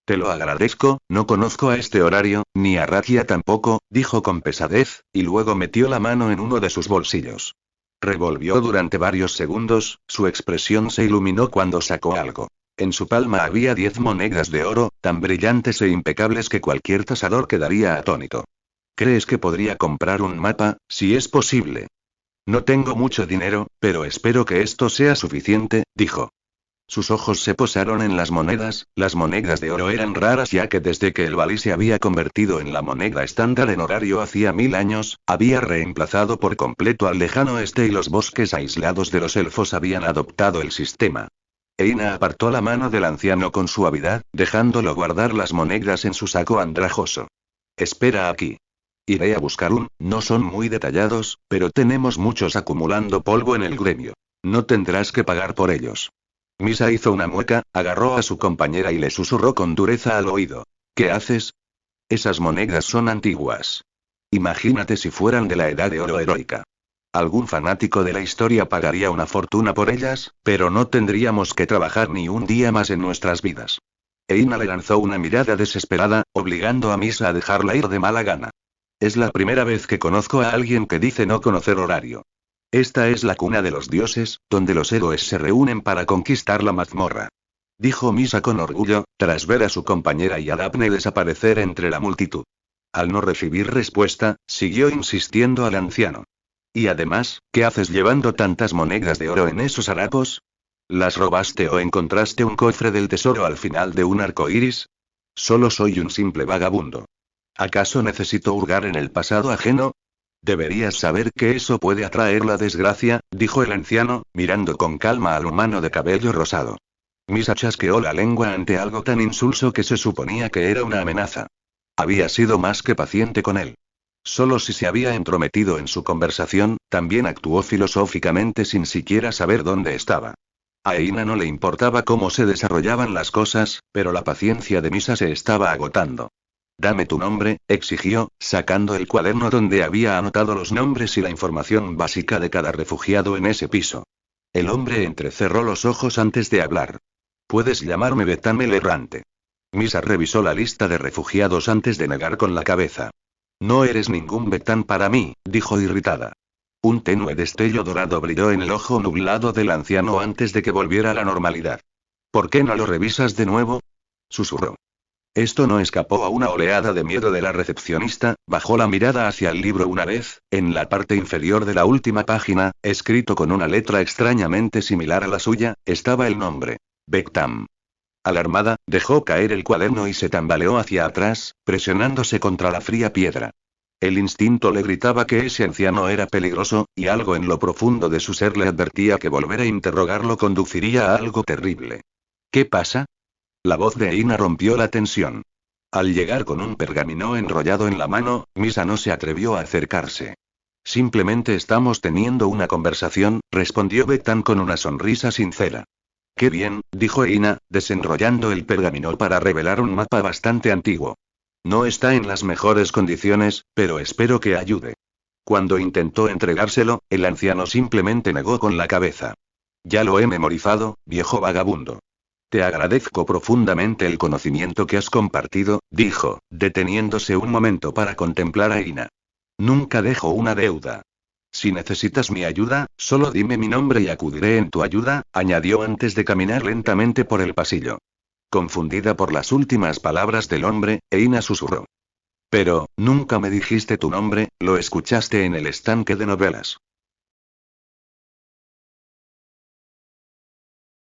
Te lo agradezco, no conozco a este horario, ni a Rakia tampoco, dijo con pesadez, y luego metió la mano en uno de sus bolsillos. Revolvió durante varios segundos, su expresión se iluminó cuando sacó algo. En su palma había 10 monedas de oro, tan brillantes e impecables que cualquier tasador quedaría atónito. ¿Crees que podría comprar un mapa, si es posible? No tengo mucho dinero, pero espero que esto sea suficiente, dijo. Sus ojos se posaron en las monedas de oro eran raras ya que desde que el valí se había convertido en la moneda estándar en horario hacía 1000 años, había reemplazado por completo al lejano este y los bosques aislados de los elfos habían adoptado el sistema. Eina apartó la mano del anciano con suavidad, dejándolo guardar las monedas en su saco andrajoso. Espera aquí. Iré a buscar no son muy detallados, pero tenemos muchos acumulando polvo en el gremio. No tendrás que pagar por ellos. Misa hizo una mueca, agarró a su compañera y le susurró con dureza al oído. ¿Qué haces? Esas monedas son antiguas. Imagínate si fueran de la edad de oro heroica. Algún fanático de la historia pagaría una fortuna por ellas, pero no tendríamos que trabajar ni un día más en nuestras vidas. Eina le lanzó una mirada desesperada, obligando a Misa a dejarla ir de mala gana. Es la primera vez que conozco a alguien que dice no conocer horario. Esta es la cuna de los dioses, donde los héroes se reúnen para conquistar la mazmorra. Dijo Misa con orgullo, tras ver a su compañera y a Daphne desaparecer entre la multitud. Al no recibir respuesta, siguió insistiendo al anciano. Y además, ¿qué haces llevando tantas monedas de oro en esos harapos? ¿Las robaste o encontraste un cofre del tesoro al final de un arco iris? Solo soy un simple vagabundo. ¿Acaso necesito hurgar en el pasado ajeno? Deberías saber que eso puede atraer la desgracia, dijo el anciano, mirando con calma al humano de cabello rosado. Misa chasqueó la lengua ante algo tan insulso que se suponía que era una amenaza. Había sido más que paciente con él. Solo si se había entrometido en su conversación, también actuó filosóficamente sin siquiera saber dónde estaba. A Eina no le importaba cómo se desarrollaban las cosas, pero la paciencia de Misa se estaba agotando. Dame tu nombre, exigió, sacando el cuaderno donde había anotado los nombres y la información básica de cada refugiado en ese piso. El hombre entrecerró los ojos antes de hablar. Puedes llamarme Betán el Errante. Misa revisó la lista de refugiados antes de negar con la cabeza. No eres ningún Betán para mí, dijo irritada. Un tenue destello dorado brilló en el ojo nublado del anciano antes de que volviera a la normalidad. ¿Por qué no lo revisas de nuevo? Susurró. Esto no escapó a una oleada de miedo de la recepcionista, bajó la mirada hacia el libro una vez, en la parte inferior de la última página, escrito con una letra extrañamente similar a la suya, estaba el nombre. Bektam. Alarmada, dejó caer el cuaderno y se tambaleó hacia atrás, presionándose contra la fría piedra. El instinto le gritaba que ese anciano era peligroso, y algo en lo profundo de su ser le advertía que volver a interrogarlo conduciría a algo terrible. ¿Qué pasa? La voz de Eina rompió la tensión. Al llegar con un pergamino enrollado en la mano, Misa no se atrevió a acercarse. Simplemente estamos teniendo una conversación, respondió Betán con una sonrisa sincera. Qué bien, dijo Eina, desenrollando el pergamino para revelar un mapa bastante antiguo. No está en las mejores condiciones, pero espero que ayude. Cuando intentó entregárselo, el anciano simplemente negó con la cabeza. Ya lo he memorizado, viejo vagabundo. Te agradezco profundamente el conocimiento que has compartido, dijo, deteniéndose un momento para contemplar a Eina. Nunca dejo una deuda. Si necesitas mi ayuda, solo dime mi nombre y acudiré en tu ayuda, añadió antes de caminar lentamente por el pasillo. Confundida por las últimas palabras del hombre, Eina susurró. Pero, nunca me dijiste tu nombre, lo escuchaste en el estanque de novelas.